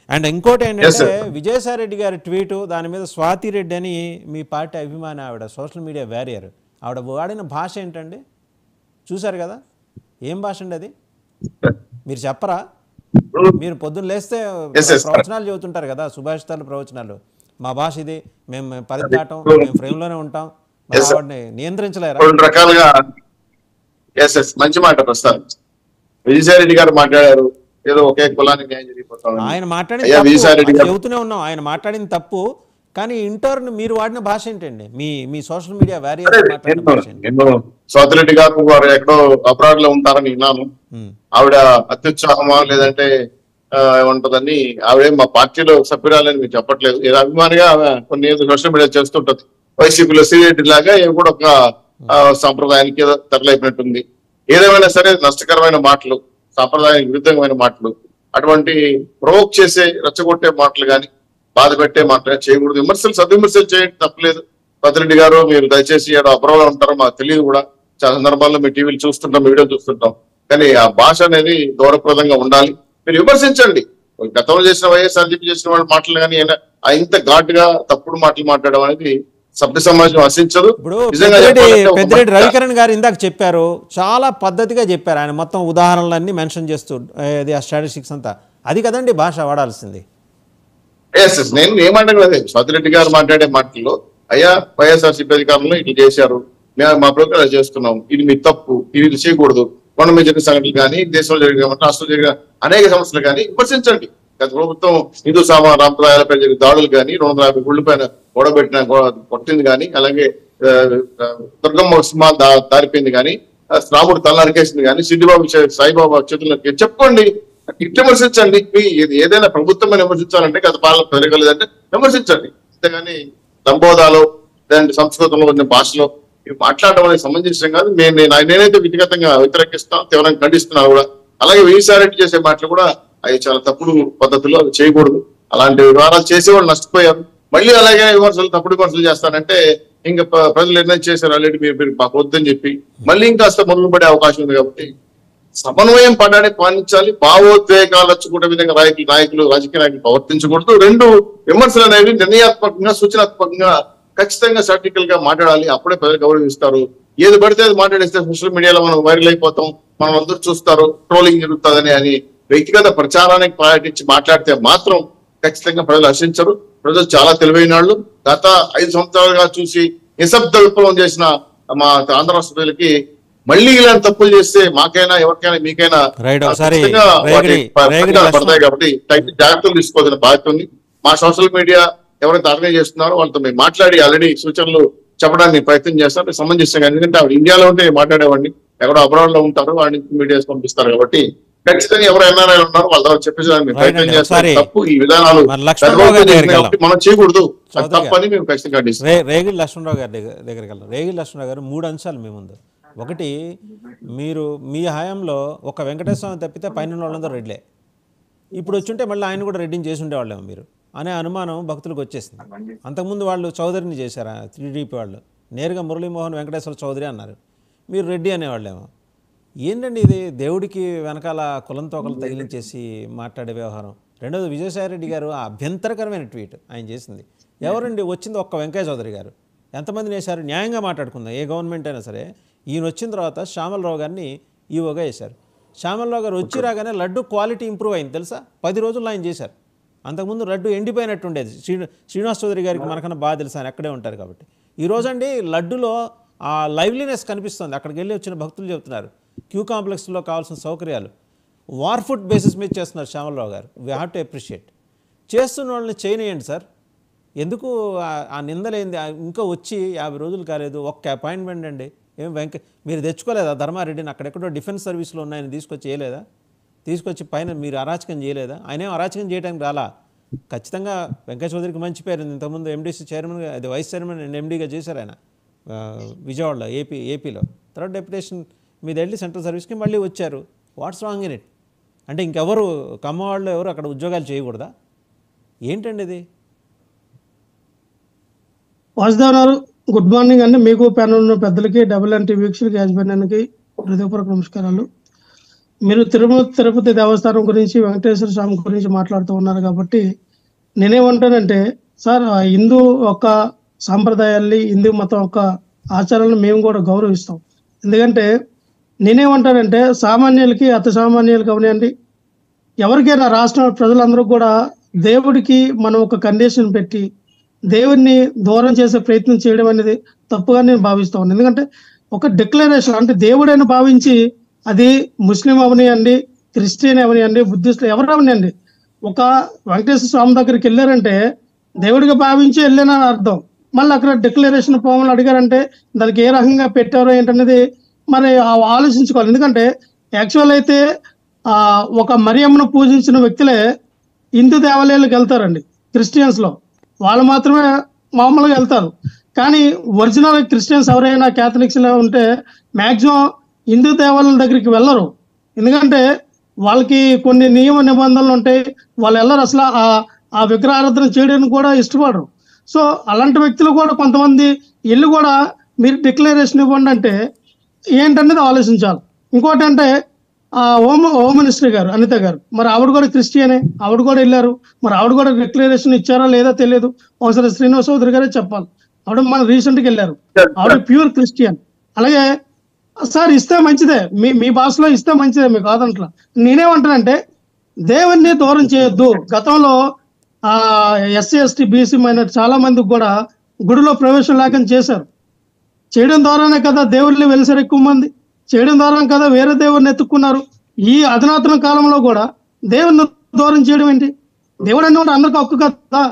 అండ్ ఇంకోటి ఏంటంటే విజయసాయి రెడ్డి గారి ట్వీటు, దాని మీద స్వాతి రెడ్డి అని మీ పార్టీ అభిమాని ఆవిడ, సోషల్ మీడియా వారియర్, ఆవిడ వాడిన భాష ఏంటండి చూశారు కదా, ఏం భాష అండి అది? మీరు చెప్పరా? మీరు పొద్దున్న లేస్తే ప్రవచనాలు చెబుతుంటారు కదా, సుభాషితాలు ప్రవచనాలు, మా భాష ఇది, మేము పరిదాటం, మేము ఫ్రేమ్లోనే ఉంటాం, ఆవిడని నియంత్రించలేరా? రెండు రకాలుగా మంచి మాట ప్రస్తావించి విజయసాయి రెడ్డి గారు మాట్లాడారు, ఏదో ఒకే కులానికి న్యాయం జరిగిపోతాం. ఆయన మాట్లాడింది చెబుతూనే ఉన్నాం, ఆయన మాట్లాడింది తప్పు, కానీ ఇంటర్న్ మీరు వాడిన భాష ఏంటండి? మీ సోషల్ మీడియా వారియర్ నేను స్వాతిరెడ్డి గారు వారు ఎక్కడో అబ్రాడ్ లో ఉంటారని విన్నాను. ఆవిడ అత్యుత్సాహమా లేదంటే ఏమంటదని, ఆవిడే మా పార్టీలో సభ్యురాలని మీరు చెప్పట్లేదు. ఏదో అభిమానిగా కొన్ని సోషల్ మీడియా చేస్తుంటది. వైసీపీలో శ్రీరెడ్డి లాగా ఏమి కూడా ఒక సాంప్రదాయానికి ఏదో తరలైపోయినట్టుంది. ఏదేమైనా సరే నష్టకరమైన మాటలు, సాంప్రదాయానికి విరుద్ధమైన మాటలు, అటువంటి ప్రొవోక్ చేసే రెచ్చగొట్టే మాటలు కానీ బాధ పెట్టే మాటలు చేయకూడదు. విమర్శలు సద్విమర్శలు చేయడం తప్పలేదు. స్వాతిరెడ్డి గారు మీరు దయచేసి అప్రూవల్ ఉంటారో మాకు తెలియదు కూడా, చాలా సందర్భాల్లో మీ టీవీలు చూస్తుంటాం, వీడియో చూస్తుంటాం, కానీ ఆ భాష అనేది గౌరవప్రదంగా ఉండాలి. మీరు విమర్శించండి. గతంలో చేసిన వైఎస్ఆర్సీపీ చేసిన వాళ్ళ మాటలు కానీ ఇంత ఘాటుగా తప్పుడు మాటలు మాట్లాడడం అనేది సభ్య సమాజం ఆశించదు. ఇప్పుడు పెద్దిరెడ్డి రవికిరణ్ గారు ఇందాక చెప్పారు, చాలా పద్ధతిగా చెప్పారు. ఆయన మొత్తం ఉదాహరణలన్నీ మెన్షన్ చేస్తూ ఆ స్టాటిస్టిక్స్ అంతా, అది కదండి భాష వాడాల్సింది. నేను ఏమంటాను అదే సతిరెడ్డి గారు మాట్లాడే మాటల్లో, అయ్యా వైఎస్ఆర్సీపీ అధికారులు ఇట్లా చేశారు, మేము మా ప్రభుత్వం చేస్తున్నాం, ఇది మీ తప్పు, ఇది చేయకూడదు, కొండ మీద జరిగిన సంఘటనలు కానీ, దేశంలో జరిగిన రాష్ట్రంలో జరిగిన అనేక సమస్యలు కానీ విమర్శించండి. గత ప్రభుత్వం హిందూ రాంప్రదాయాలపై జరిగిన దాడులు కానీ, 250 గుళ్ళు పైన కొట్టింది కానీ, అలాగే దుర్గమ్మ సినిమా దారిపోయింది కానీ, రాముడు తల నరికేసింది కానీ, సిద్ధిబాబు సాయిబాబా చేతులు చెప్పుకోండి, ఇట్లా విమర్శించండి. ఏదైనా ప్రభుత్వం విమర్శించాలంటే గత పాలన పెరగలేదంటే విమర్శించండి. అంతేగాని లంబోదాలో లేదంటే సంస్కృతంలో ఉన్న భాషలో మాట్లాడడం అనేది సమంజసం కాదు. నేనైతే వ్యక్తిగతంగా వ్యతిరేకిస్తాను, తీవ్రంగా ఖండిస్తున్నాను కూడా. అలాగే విసారెడ్డి చేసే మాటలు కూడా అవి చాలా తప్పుడు పద్ధతులు, అవి చేయకూడదు. అలాంటి వ్యవహారాలు చేసేవాళ్ళు నష్టపోయారు. మళ్ళీ అలాగే తప్పుడు విమర్శలు చేస్తానంటే ఇంకా ప్రజలు నిర్ణయం చేశారు ఆల్రెడీ, మీరు మాకు వద్దని చెప్పి మళ్ళీ ఇంకాస్త మొదలు పడే అవకాశం ఉంది. కాబట్టి సమన్వయం పడడానికి పాటించాలి. భావోద్వేగాలు వచ్చుకునే విధంగా నాయకులు రాజకీయ నాయకులు ప్రవర్తించకూడదు. 2 విమర్శలు అనేవి నిర్ణయాత్మకంగా, సూచనాత్మకంగా ఖచ్చితంగా స్ట్రాటజికల్ గా మాట్లాడాలి. అప్పుడే ప్రజలు గౌరవిస్తారు. ఏది పడితే అది మాట్లాడేస్తే సోషల్ మీడియాలో మనం వైరల్ అయిపోతాం, మనం అందరూ చూస్తారు, ట్రోలింగ్ జరుగుతుందని అని వ్యక్తిగత ప్రచారానికి పాటించి మాట్లాడితే మాత్రం ఖచ్చితంగా ప్రజలు హర్షించరు. ప్రజలు చాలా తెలివైన వాళ్ళు. గత 5 సంవత్సరాలుగా చూసి నిశ్శబ్ద విప్లవం చేసిన మా ఆంధ్ర రాష్ట్ర ప్రజలకి మళ్ళీ ఇలాంటి తప్పులు చేస్తే మాకైనా ఎవరికైనా మీకైనా పడతాయి. కాబట్టి జాగ్రత్తలు తీసుకోవాల్సిన బాధ్యత ఉంది. మా సోషల్ మీడియా ఎవరైతే ఆర్గనైజ్ చేస్తున్నారో వాళ్ళతో మేము మాట్లాడి ఆల్రెడీ సూచనలు చెప్పడానికి ప్రయత్నం చేస్తాం, సమంజసంగా. ఎందుకంటే ఆవిడ ఇండియాలో ఉంటే మాట్లాడేవాడిని, ఎక్కడో అబ్రాడ్ లో ఉంటారు, వాడిని మీడియాస్ పంపిస్తారు. కాబట్టి ఖచ్చితంగా ఎవరైనా ఉన్నారు వాళ్ళ ద్వారా చెప్పేసి ప్రయత్నం చేస్తారు. తప్పు ఈ విధానాలు మనం చేయకూడదు, తప్పని మేము ఖచ్చితంగా రేగిడి లక్ష్మణరావు గారి దగ్గరికి వెళ్తాం. రేగిడి లక్ష్మణరావు గారు 3 అంశాలు మీ ముందు. ఒకటి, మీరు మీ హయాంలో ఒక వెంకటేశ్వర తప్పితే పైన వాళ్ళందరూ రెడ్లే, ఇప్పుడు వచ్చుంటే మళ్ళీ ఆయన కూడా రెడ్డిని చేసి ఉండేవాళ్ళేమో మీరు అనే అనుమానం భక్తులకు వచ్చేసింది. అంతకుముందు వాళ్ళు చౌదరిని చేశారు, 3DP వాళ్ళు నేరుగా మురళీమోహన్ వెంకటేశ్వర చౌదరి అన్నారు, మీరు రెడ్డి అనేవాళ్ళేమో. ఏంటండి ఇది? దేవుడికి వెనకాల కులంతోకలు తగిలించేసి మాట్లాడే వ్యవహారం. రెండోది, విజయసాయిరెడ్డి గారు ఆ అభ్యంతరకరమైన ట్వీట్ ఆయన చేసింది. ఎవరండి వచ్చింది? ఒక్క వెంకయ్య చౌదరి గారు. ఎంతమందిని వేశారు? న్యాయంగా మాట్లాడుకుందాం, ఏ గవర్నమెంట్ అయినా సరే. ఈయన వచ్చిన తర్వాత శ్యామలరావు గారిని ఈవోగా వేశారు. శ్యామలరావు గారు వచ్చి రాగానే లడ్డు క్వాలిటీ ఇంప్రూవ్ అయింది తెలుసా? 10 రోజుల్లో ఆయన చేశారు. అంతకుముందు లడ్డు ఎండిపోయినట్టు ఉండేది. శ్రీనివాస్ చౌదరి గారికి మనకన్నా బాగా తెలుసు, ఆయన అక్కడే ఉంటారు కాబట్టి. ఈరోజండి లడ్డులో ఆ లైవ్లీనెస్ కనిపిస్తుంది. అక్కడికి వెళ్ళి వచ్చిన భక్తులు చెబుతున్నారు క్యూ కాంప్లెక్స్లో కావాల్సిన సౌకర్యాలు వార్ ఫుడ్ బేసిస్ మీద చేస్తున్నారు శ్యామలరావు గారు. We have to appreciate. చేస్తున్న వాళ్ళని చేయనియండి సార్, ఎందుకు ఆ నిందలేంది? ఇంకా వచ్చి 50 రోజులు కాలేదు, ఒక్క అపాయింట్మెంట్ అండి. మీరు తెచ్చుకోలేదా ధర్మారెడ్డిని? అక్కడెక్కడో డిఫెన్స్ సర్వీస్లో ఉన్నాయని తీసుకొచ్చి చేయలేదా? తీసుకొచ్చి పైన మీరు అరాచకం చేయలేదా? ఆయన ఏం అరాచకం చేయడానికి రాలా. ఖచ్చితంగా వెంకయ్య చౌదరికి మంచి పేరు. ఇంతకుముందు ఎండీసీ చైర్మన్గా, అది వైస్ చైర్మన్ అండ్ ఎండీగా చేశారు ఆయన విజయవాడలో, ఏపీలో. తర్వాత డెప్యుటేషన్ మీద వెళ్ళి సెంట్రల్ సర్వీస్కి మళ్ళీ వచ్చారు. What's wrong in it? అంటే ఇంకెవరు కమ్మవాళ్ళు ఎవరు అక్కడ ఉద్యోగాలు చేయకూడదా? ఏంటండి ఇది? వాసుదేవ్ గారు గుడ్ మార్నింగ్ అండి. మీకు ప్యానల్ ఉన్న పెద్దలకి, WNT వీక్షకులకి, యాజమాన్యానికి హృదయపూర్వక నమస్కారాలు. మీరు తిరుపతి దేవస్థానం గురించి, వెంకటేశ్వర స్వామి గురించి మాట్లాడుతూ ఉన్నారు కాబట్టి నేనేమంటానంటే, సార్ హిందూ యొక్క సాంప్రదాయాల్ని, హిందూ మతం యొక్క ఆచారాలను మేము కూడా గౌరవిస్తాం. ఎందుకంటే నేనేమంటానంటే, సామాన్యులకి అతి సామాన్యులకి అవనండి, ఎవరికైనా రాష్ట్ర ప్రజలందరూ కూడా దేవుడికి మనం ఒక కండిషన్ పెట్టి దేవుడిని దూరం చేసే ప్రయత్నం చేయడం అనేది తప్పుగా నేను భావిస్తా ఉన్నాను. ఎందుకంటే ఒక డిక్లరేషన్ అంటే దేవుడైనా భావించి, అది ముస్లిం అవనియండి, క్రిస్టియన్ అవనియండి, బుద్ధిస్టులు ఎవరు అవనియండి, ఒక వెంకటేశ్వర స్వామి దగ్గరికి వెళ్ళారంటే దేవుడిగా భావించి వెళ్ళానని అర్థం. మళ్ళీ అక్కడ డిక్లరేషన్ ఫామ్లు అడిగారంటే దానికి ఏ రకంగా పెట్టారో ఏంటనేది మరి ఆలోచించుకోవాలి. ఎందుకంటే యాక్చువల్ అయితే ఒక మరియమ్మను పూజించిన వ్యక్తులే హిందూ దేవాలయాలకు వెళ్తారండి. క్రిస్టియన్స్లో వాళ్ళు మాత్రమే మామూలుగా వెళ్తారు. కానీ ఒరిజినల్ క్రిస్టియన్స్ ఎవరైనా క్యాథలిక్స్లో ఉంటే మ్యాక్సిమం హిందూ దేవాలయాల దగ్గరికి వెళ్ళరు. ఎందుకంటే వాళ్ళకి కొన్ని నియమ నిబంధనలు ఉంటాయి, వాళ్ళు వెళ్ళరు, అసలు ఆ విగ్రహారాధన చేయడానికి కూడా ఇష్టపడరు. సో అలాంటి వ్యక్తులు కూడా కొంతమంది ఇల్లు కూడా మీరు డిక్లరేషన్ ఇవ్వండి అంటే ఏంటనేది ఆలోచించాలి. ఇంకోటి అంటే హోమ్ మినిస్టర్ గారు అనిత గారు, మరి ఆవిడ కూడా క్రిస్టియనే, ఆవిడ కూడా వెళ్ళారు. మరి ఆవిడ కూడా డిక్లరేషన్ ఇచ్చారా లేదా తెలియదు, ఒకసారి శ్రీనివాస్ చౌదరి గారే చెప్పాలి. ఆవిడ మన రీసెంట్గా వెళ్ళారు, ఆవిడ ప్యూర్ క్రిస్టియన్. అలాగే సార్ ఇస్తే మంచిదే, మీ భాషలో ఇస్తే మంచిదే, మీకు కాదంట్లా. నేనేమంటానంటే దేవుణ్ణి దూరం చేయొద్దు. గతంలో ఎస్సీ ఎస్టీ బీసీ మైనార్టీ చాలా మందికి కూడా గుడిలో ప్రవేశం లేకుండా చేశారు. చేయడం ద్వారానే కదా దేవుళ్ళని వెలిసారు ఎక్కువ మంది, చేయడం ద్వారా కదా వేరే దేవుడిని ఎత్తుక్కున్నారు. ఈ అధునాతన కాలంలో కూడా దేవుడిని దూరం చేయడం ఏంటి? దేవుడు అన్నమాట అందరికి హక్కు కదా.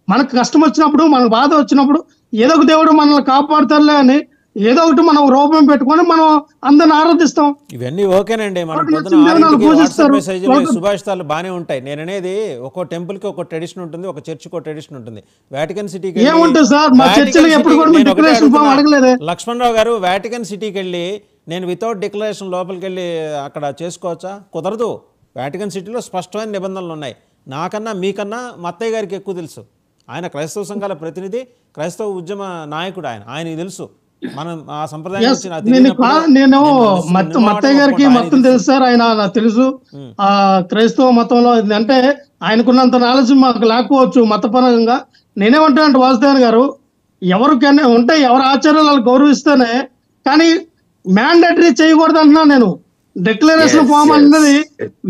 మనకు కష్టం వచ్చినప్పుడు, మనకు బాధ వచ్చినప్పుడు ఏదో ఒక దేవుడు మనల్ని కాపాడుతారులే అని ఏదో ఒకటి మనం రూపం పెట్టుకొని మనం అందరిని ఆరాధిస్తాం. ఇవన్నీ ఓకేనండి. మనం వాటిని పొద్దున నచ్చిన 6 దేవుని గంటలకి పూజిస్తారు. వాట్సాప్ మెసేజ్లు సుభాషితాలు బాగానే ఉంటాయి. నేను అనేది ఒక్కో టెంపుల్కి ఒక ట్రెడిషన్ ఉంటుంది, ఒక చర్చికి ఒక ట్రెడిషన్ ఉంటుంది. వాటికన్ సిటీకి వెళ్ళి- ఏముంటుంది సార్? మా వాటికన్ చర్చిలో ఎప్పుడు సిటీకి కూడా నేను ఒకటే డిక్లరేషన్ ఫామ్ అడుగుతున్నా. అడగలేదే. లక్ష్మణరావు గారు, వాటికన్ సిటీకి వెళ్ళి నేను వితౌట్ డిక్లరేషన్ లోపలికి వెళ్ళి అక్కడ చేసుకోవచ్చా? కుదరదు. వాటికన్ సిటీలో స్పష్టమైన నిబంధనలు ఉన్నాయి. నాకన్నా మీకన్నా మా అత్తయ్య గారికి ఎక్కువ తెలుసు. ఆయన క్రైస్తవ సంఘాల ప్రతినిధి, క్రైస్తవ ఉద్యమ నాయకుడు. ఆయనకి తెలుసు మనం ఆ సంప్రదాయం Yes, గురించి నాకు నేను తెలియనప్పుడు నేను నేను మత్తయ్య గారికి ఒప్పుకుంటా. మొత్తం ఆయనకి తెలుసు సార్. ఆయన నాకు తెలుసు. క్రైస్తవ మతంలో ఇది అంటే ఆయనకున్నంత నాలెడ్జ్ మాకు లేకపోవచ్చు మతపరంగా. నేనేమంటానంటే వాసుదేవన్ గారు, ఎవరికైనా ఉంటే ఎవరి ఆచారాలు వాళ్ళు గౌరవిస్తేనే, కానీ మ్యాండేటరీ చేయకూడదు అంటున్నా నేను. Declaration Yes, form yes. అన్నది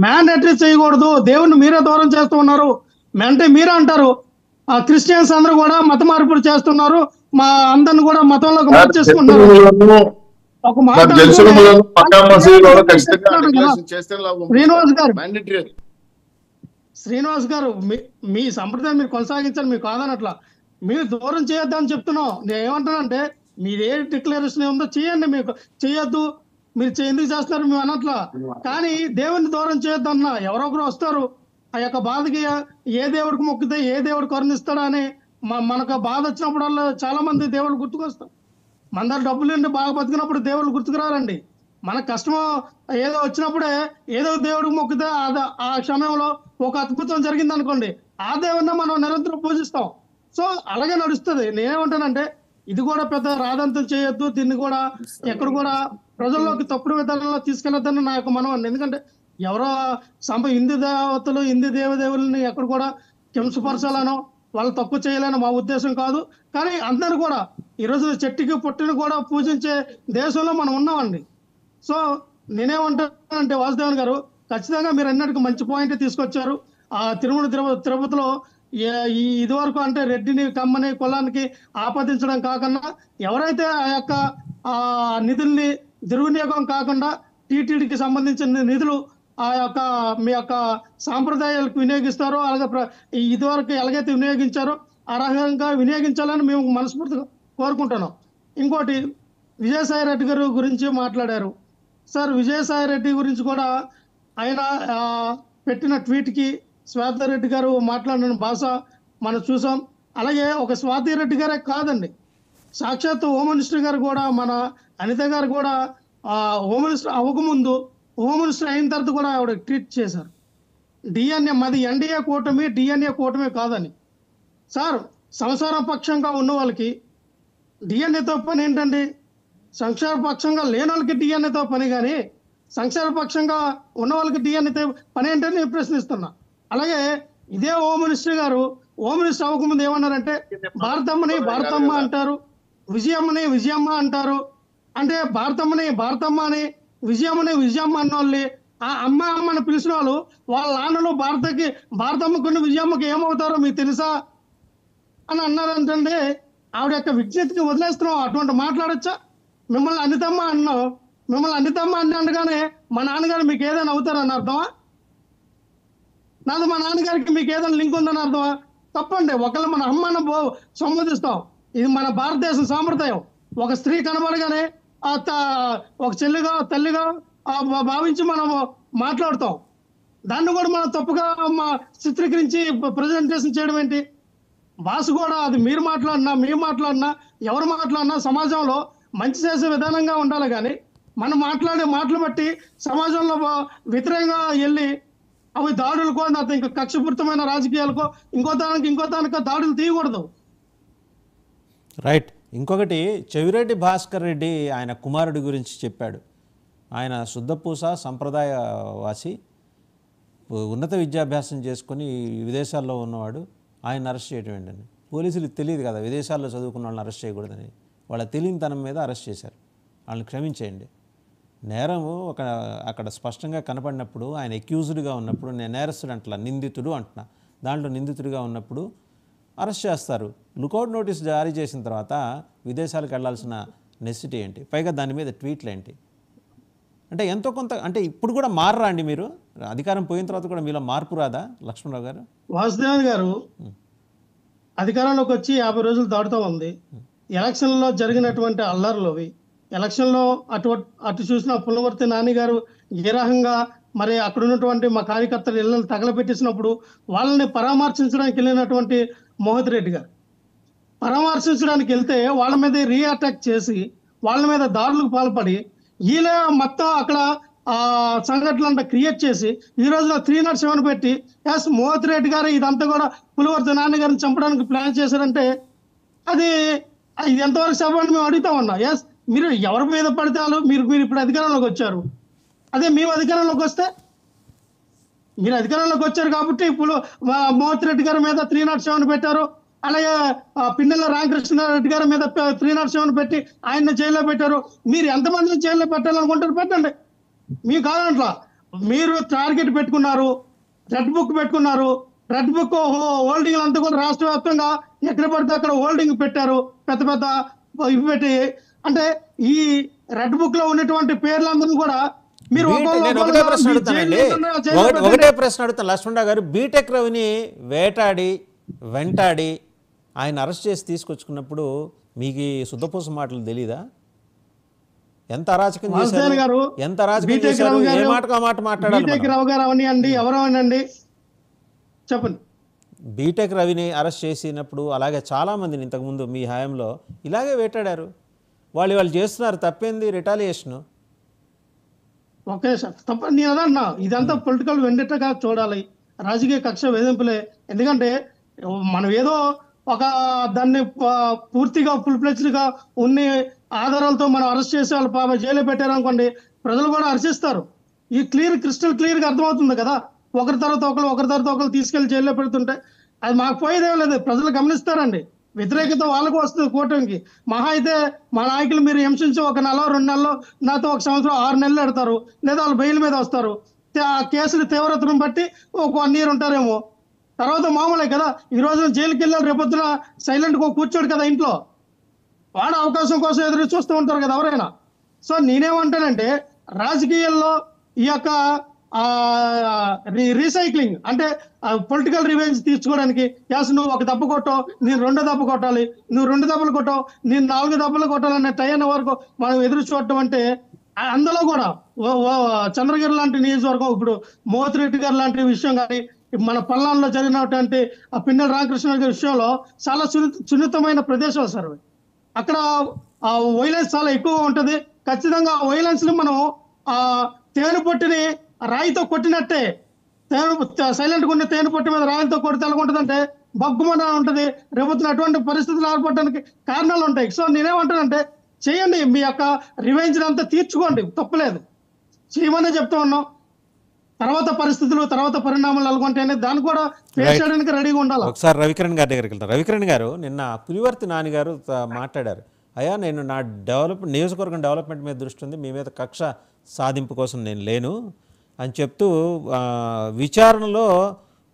మ్యాండేటరీ చేయకూడదు. దేవుణ్ణి మీరే దూరం చేస్తూ ఉన్నారు అంటే మీరే అంటారు. క్రిస్టియన్స్ అందరూ కూడా మత మార్పులు చేస్తున్నారు, మా అందరిని కూడా మతంలోకి మార్చేసుకుంటున్నారు. ఒక మాట నాకు తెలిసిన అనుకోండి. మూలంలో పక్కా మసీదులో ఖచ్చితంగా చెప్తున్నాడు కదా. డిక్లరేషన్ చేస్తే లాభం. శ్రీనివాస్ గారు, Mandatory అది. శ్రీనివాస్ గారు, మీ సంప్రదాయం మీరు కొనసాగించాలి, మీకు కాదనట్లా. మీరు దూరం చేయొద్దని చెప్తున్నాం. నేను ఏమంటానంటే మీరు ఏ డిక్లరేషన్ ఉందో చేయండి, మీకు చేయొద్దు, మీరు ఎందుకు చేస్తారు మేము అనట్లా. కానీ దేవుడిని దూరం చేయొద్దు అన్నా. ఎవరో ఒకరు వస్తారు, ఆ యొక్క బాధకి ఏ దేవుడికి మొక్కితే ఏ దేవుడు కరుణిస్తాడా అని మనకు బాధ వచ్చినప్పుడల్లా చాలా మంది దేవుళ్ళు గుర్తుకొస్తారు. మన దగ్గర డబ్బులు ఉండి బాగా బతికినప్పుడు దేవుళ్ళు గుర్తుకురారండి. మనకు కష్టం ఏదో వచ్చినప్పుడే ఏదో దేవుడికి మొక్కితే ఆ సమయంలో ఒక అద్భుతం జరిగింది అనుకోండి, ఆ దేవుడిని మనం నిరంతరం పూజిస్తాం. సో అలాగే నడుస్తుంది. నేనేమంటానంటే ఇది కూడా పెద్ద రాదంతం చేయొద్దు, దీన్ని కూడా ఎక్కడ కూడా ప్రజల్లోకి తప్పుడు విధానంలో తీసుకెళ్లొద్దని నా యొక్క మనవం. ఎందుకంటే ఎవరో హిందూ దేవతలు, హిందూ దేవదేవుల్ని ఎక్కడ కూడా హింసపరచాలనో వాళ్ళు తక్కువ చేయాలని మా ఉద్దేశం కాదు. కానీ అందరూ కూడా ఈ రోజు చెట్టుకి పొట్టుని కూడా పూజించే దేశంలో మనం ఉన్నామండి. సో నేనేమంటానంటే వాసుదేవన్ గారు, ఖచ్చితంగా మీరు అన్నిటికీ మంచి పాయింట్ తీసుకొచ్చారు. ఆ తిరుపతిలో ఇదివరకు అంటే రెడ్డిని కమ్మని కులానికి ఆపాదించడం కాకుండా, ఎవరైతే ఆ యొక్క నిధుల్ని దుర్వినియోగం కాకుండా టీటీడీకి సంబంధించిన నిధులు ఆ యొక్క మీ యొక్క సాంప్రదాయాలకు వినియోగిస్తారో, అలాగే ఇదివరకు ఎలాగైతే వినియోగించారో ఆ రకంగా వినియోగించాలని మేము మనస్ఫూర్తిగా కోరుకుంటున్నాం. ఇంకోటి, విజయసాయి రెడ్డి గారు గురించి మాట్లాడారు సార్. విజయసాయి రెడ్డి గురించి కూడా ఆయన పెట్టిన ట్వీట్కి శ్వేతారెడ్డి గారు మాట్లాడిన భాష మనం చూసాం. అలాగే ఒక స్వాతి రెడ్డి గారే కాదండి, సాక్షాత్ హోమ్ మినిస్టర్ గారు కూడా, మన అనిత గారు కూడా హోమ్ మినిస్టర్ అవ్వకముందు హోమ్ మినిస్టర్ అయిన తర్వాత కూడా ఆవిడ ట్వీట్ చేశారు, డిఎన్ఏ మాది ఎన్డీఏ కూటమి, డిఎన్ఏ కూటమి కాదని. సార్, సంసార పక్షంగా ఉన్న వాళ్ళకి డిఎన్ఏతో పని ఏంటండి? సంసార పక్షంగా లేని వాళ్ళకి డిఎన్ఏతో పని, కానీ సంసార పక్షంగా ఉన్న వాళ్ళకి డిఎన్ఏతో పని ఏంటని నేను ప్రశ్నిస్తున్నా. అలాగే ఇదే హోమ్ మినిస్టర్ గారు హోమ్ మినిస్టర్ అవ్వకముందు ఏమన్నారంటే భారతమ్మని భారతమ్మ అంటారు, విజయమ్మని విజయమ్మ అంటారు. అంటే భారతమ్మని భారతమ్మ అని, విజయమ్మని విజయమ్మ అన్న వాళ్ళని, ఆ అమ్మ అమ్మని పిలిచిన వాళ్ళు వాళ్ళ నాన్నలు భారతమ్మకున్న విజయమ్మకి ఏమవుతారో మీకు తెలుసా అని అన్నారంటే ఆవిడ యొక్క విజ్ఞతకి వదిలేస్తున్నాం. అటువంటి మాట్లాడచ్చా? మిమ్మల్ని అనితమ్మ అన్నాం, మిమ్మల్ని అనితమ్మ అనగానే మా నాన్నగారు మీకు ఏదైనా అవుతారని అర్థమా? నాది మా నాన్నగారికి మీకు ఏదైనా లింక్ ఉందని అర్థమా? తప్పండి. ఒకళ్ళు మన అమ్మను సంబోధిస్తాం, ఇది మన భారతదేశం సాంప్రదాయం. ఒక స్త్రీ కనబడగానే ఒక చెల్లిగా తల్లిగా భావించి మనం మాట్లాడతాం. దాన్ని కూడా మనం తప్పుగా చిత్రీకరించి ప్రజెంటేషన్ చేయడం ఏంటి? భాష కూడా అది మీరు మాట్లాడినా ఎవరు మాట్లాడినా సమాజంలో మంచి చేసే విధానంగా ఉండాలి. కానీ మనం మాట్లాడే మాటలు బట్టి సమాజంలో వ్యతిరేకంగా వెళ్ళి అవి దాడులకో, ఇంకా కక్షపూరితమైన రాజకీయాలకో ఇంకో దానికో దాడులు తీయకూడదు. రైట్. ఇంకొకటి, చెవిరెడ్డి భాస్కర్ రెడ్డి ఆయన కుమారుడి గురించి చెప్పాడు. ఆయన శుద్ధపూస సంప్రదాయవాసి, ఉన్నత విద్యాభ్యాసం చేసుకొని విదేశాల్లో ఉన్నవాడు. ఆయన అరెస్ట్ చేయడం ఏంటండి? పోలీసులకు తెలియదు కదా విదేశాల్లో చదువుకున్న వాళ్ళని అరెస్ట్ చేయకూడదని. వాళ్ళ తెలియనితనం మీద అరెస్ట్ చేశారు. వాళ్ళని క్షమించేయండి. నేరం అక్కడ స్పష్టంగా కనపడినప్పుడు, ఆయన అక్యూజ్డ్గా ఉన్నప్పుడు, నేను నేరస్తుడు అంటలా, నిందితుడు అంటున్నా. దాంట్లో నిందితుడిగా ఉన్నప్పుడు అరెస్ట్ చేస్తారు. లుకౌట్ నోటీస్ జారీ చేసిన తర్వాత విదేశాలకు వెళ్లాల్సిన నెసిటీ ఏంటి? పైగా దాని మీద ట్వీట్లు ఏంటి? అంటే ఎంతో కొంత అంటే ఇప్పుడు కూడా మారరా అండి మీరు? అధికారం పోయిన తర్వాత కూడా మీలో మార్పు రాదా లక్ష్మణరావు గారు? వాసుదేవన్ గారు అధికారంలోకి వచ్చి 50 రోజులు దాటుతూ ఉంది. ఎలక్షన్లో జరిగినటువంటి అల్లర్లోవి ఎలక్షన్లో అటు చూసిన పుల్లవర్తి నాని గారు ఏ రకంగా మరి అక్కడ ఉన్నటువంటి మా కార్యకర్తలు ఇళ్ళని తగలబెట్టేసినప్పుడు వాళ్ళని పరామర్శించడానికి వెళ్ళినటువంటి మోహిత్ రెడ్డి గారు పరామర్శించడానికి వెళ్తే వాళ్ళ మీద రీఅటాక్ చేసి వాళ్ళ మీద దాడులకు పాల్పడి ఈయన మొత్తం అక్కడ ఆ సంఘటనలు అంతా క్రియేట్ చేసి ఈ రోజున 307 పెట్టి ఎస్ మోహిత్ రెడ్డి గారు ఇదంతా కూడా పులివర్తి నాన్న గారిని చంపడానికి ప్లాన్ చేశారంటే అది ఎంతవరకు సభని మేము అడుగుతా ఉన్నాం. ఎస్ మీరు ఎవరి మీద పడితే మీరు ఇప్పుడు అధికారంలోకి వచ్చారు. అదే మేము అధికారంలోకి వస్తే మీరు అధికారంలోకి వచ్చారు కాబట్టి ఇప్పుడు మోహిత్ రెడ్డి గారి మీద 307 పెట్టారు. అలాగే పిన్నెల రామకృష్ణారెడ్డి గారి మీద 307 పెట్టి ఆయన్ని జైల్లో పెట్టారు. మీరు ఎంతమందిని జైల్లో పెట్టాలనుకుంటారు పెట్టండి. మీ కాదంట్లా మీరు టార్గెట్ పెట్టుకున్నారు, రెడ్ బుక్ పెట్టుకున్నారు. రెడ్ బుక్ హోల్డింగ్ అంతా కూడా రాష్ట్ర వ్యాప్తంగా ఎక్కడ పడితే అక్కడ హోల్డింగ్ పెట్టారు, పెద్ద పెద్ద ఇవి పెట్టి. అంటే ఈ రెడ్ బుక్ లో ఉన్నటువంటి పేర్లందరూ కూడా మీరు ఒకటే ప్రశ్న అడుగుతాను లక్ష్మణరావు గారు. బీటెక్ రవిని వేటాడి వెంటాడి ఆయన అరెస్ట్ చేసి తీసుకొచ్చుకున్నప్పుడు మీకు శుద్ధపూస మాటలు తెలీదా? ఎంత అరాచకం చేశారు, ఎంత అరాచకం చేశారు, ఏ మాటకు ఆ మాట మాట్లాడాలి. చెప్పండి. బీటెక్ రవిని అరెస్ట్ చేసినప్పుడు అలాగే చాలామందిని ఇంతకుముందు మీ హయాంలో ఇలాగే వేటాడారు. వాళ్ళు చేస్తున్నారు, తప్పేంది? రిటాలియేషను. ఓకే సార్, తప్ప నేను అదన్నా ఇదంతా పొలిటికల్ వెండెట్టగా చూడాలి, రాజకీయ కక్ష వేధింపులే. ఎందుకంటే మనం ఏదో ఒక దాన్ని పూర్తిగా ఫుల్ ఫ్లెడ్జ్డ్గా ఉన్ని ఆధారాలతో మనం అరెస్ట్ చేసి వాళ్ళు పాప జైలు పెట్టారనుకోండి, ప్రజలు కూడా హర్షిస్తారు. ఈ క్రిస్టల్ క్లియర్గా అర్థమవుతుంది కదా. ఒకరి తర్వాత ఒకరు తీసుకెళ్లి జైల్లో పెడుతుంటే అది మాకు పోయేదేం లేదు, ప్రజలు గమనిస్తారండి. వ్యతిరేకత వాళ్ళకు వస్తుంది కూటమికి. మహా అయితే మా నాయకులు మీరు హింసించి ఒక నెల 2 నెలలు నాతో 1 సంవత్సరం 6 నెలలు పెడతారు, లేదా వాళ్ళు బెయిల్ మీద వస్తారు. ఆ కేసుల తీవ్రతను బట్టి ఒక 1 year ఉంటారేమో, తర్వాత మామూలే కదా. ఈ రోజున జైలుకి వెళ్ళారు, రేపొద్దున సైలెంట్గా కూర్చోడు కదా ఇంట్లో. వాడు అవకాశం కోసం ఎదురు చూస్తూ ఉంటారు కదా ఎవరైనా. సో నేనేమంటానంటే రాజకీయాల్లో ఈ యొక్క రీసైక్లింగ్ అంటే పొలిటికల్ రివెంజ్ తీర్చుకోవడానికి, యాస్ నువ్వు 1 దెబ్బ కొట్టావు నేను 2 దెబ్బ కొట్టాలి, నువ్వు 2 దెబ్బలు కొట్టావు నేను 4 దెబ్బలు కొట్టాలనే టైం వరకు మనం ఎదురు చూడటం అంటే, అందులో కూడా చంద్రగిరి లాంటి నియోజకవర్గం, ఇప్పుడు మోహిత్ రెడ్డి గారు లాంటి విషయం కానీ, మన పల్నాడులో జరిగినటువంటి ఆ పిన్నెల రామకృష్ణ గారి విషయంలో చాలా సున్నితమైన ప్రదేశం సార్. అక్కడ ఆ వైలెన్స్ చాలా ఎక్కువగా ఉంటుంది. ఖచ్చితంగా ఆ వైలెన్స్ ని మనం ఆ తేనె పొట్టిని రాయితో కొట్టినట్టే, సైలెంట్ గా ఉన్న తేనె పొట్టి మీద రాయితో కొడితే ఎలా ఉంటుందంటే బగ్గుమన ఉంటుంది. రేపొద్దున అటువంటి పరిస్థితులు ఏర్పడడానికి కారణాలు ఉంటాయి. సో నేనేమంటానంటే చేయండి, మీ యొక్క రివెంజ్ అంతా తీర్చుకోండి, తప్పులేదు, చేయమనే చెప్తా ఉన్నాం. తర్వాత పరిస్థితులు తర్వాత పరిణామాలు ఎలాగొంటాయని దాన్ని కూడా ఫేస్ చేయడానికి రెడీగా ఉండాలి. ఒకసారి రవికిరణ్ గారి దగ్గరికి వెళ్తారు. రవికిరణ్ గారు నిన్న పులివర్తి నాని గారు మాట్లాడారు, అయ్యా నేను నా నియోజకవర్గం డెవలప్మెంట్ మీద దృష్టి ఉంది, మీ మీద కక్ష సాధింపు కోసం నేను లేను అని చెప్తూ విచారణలో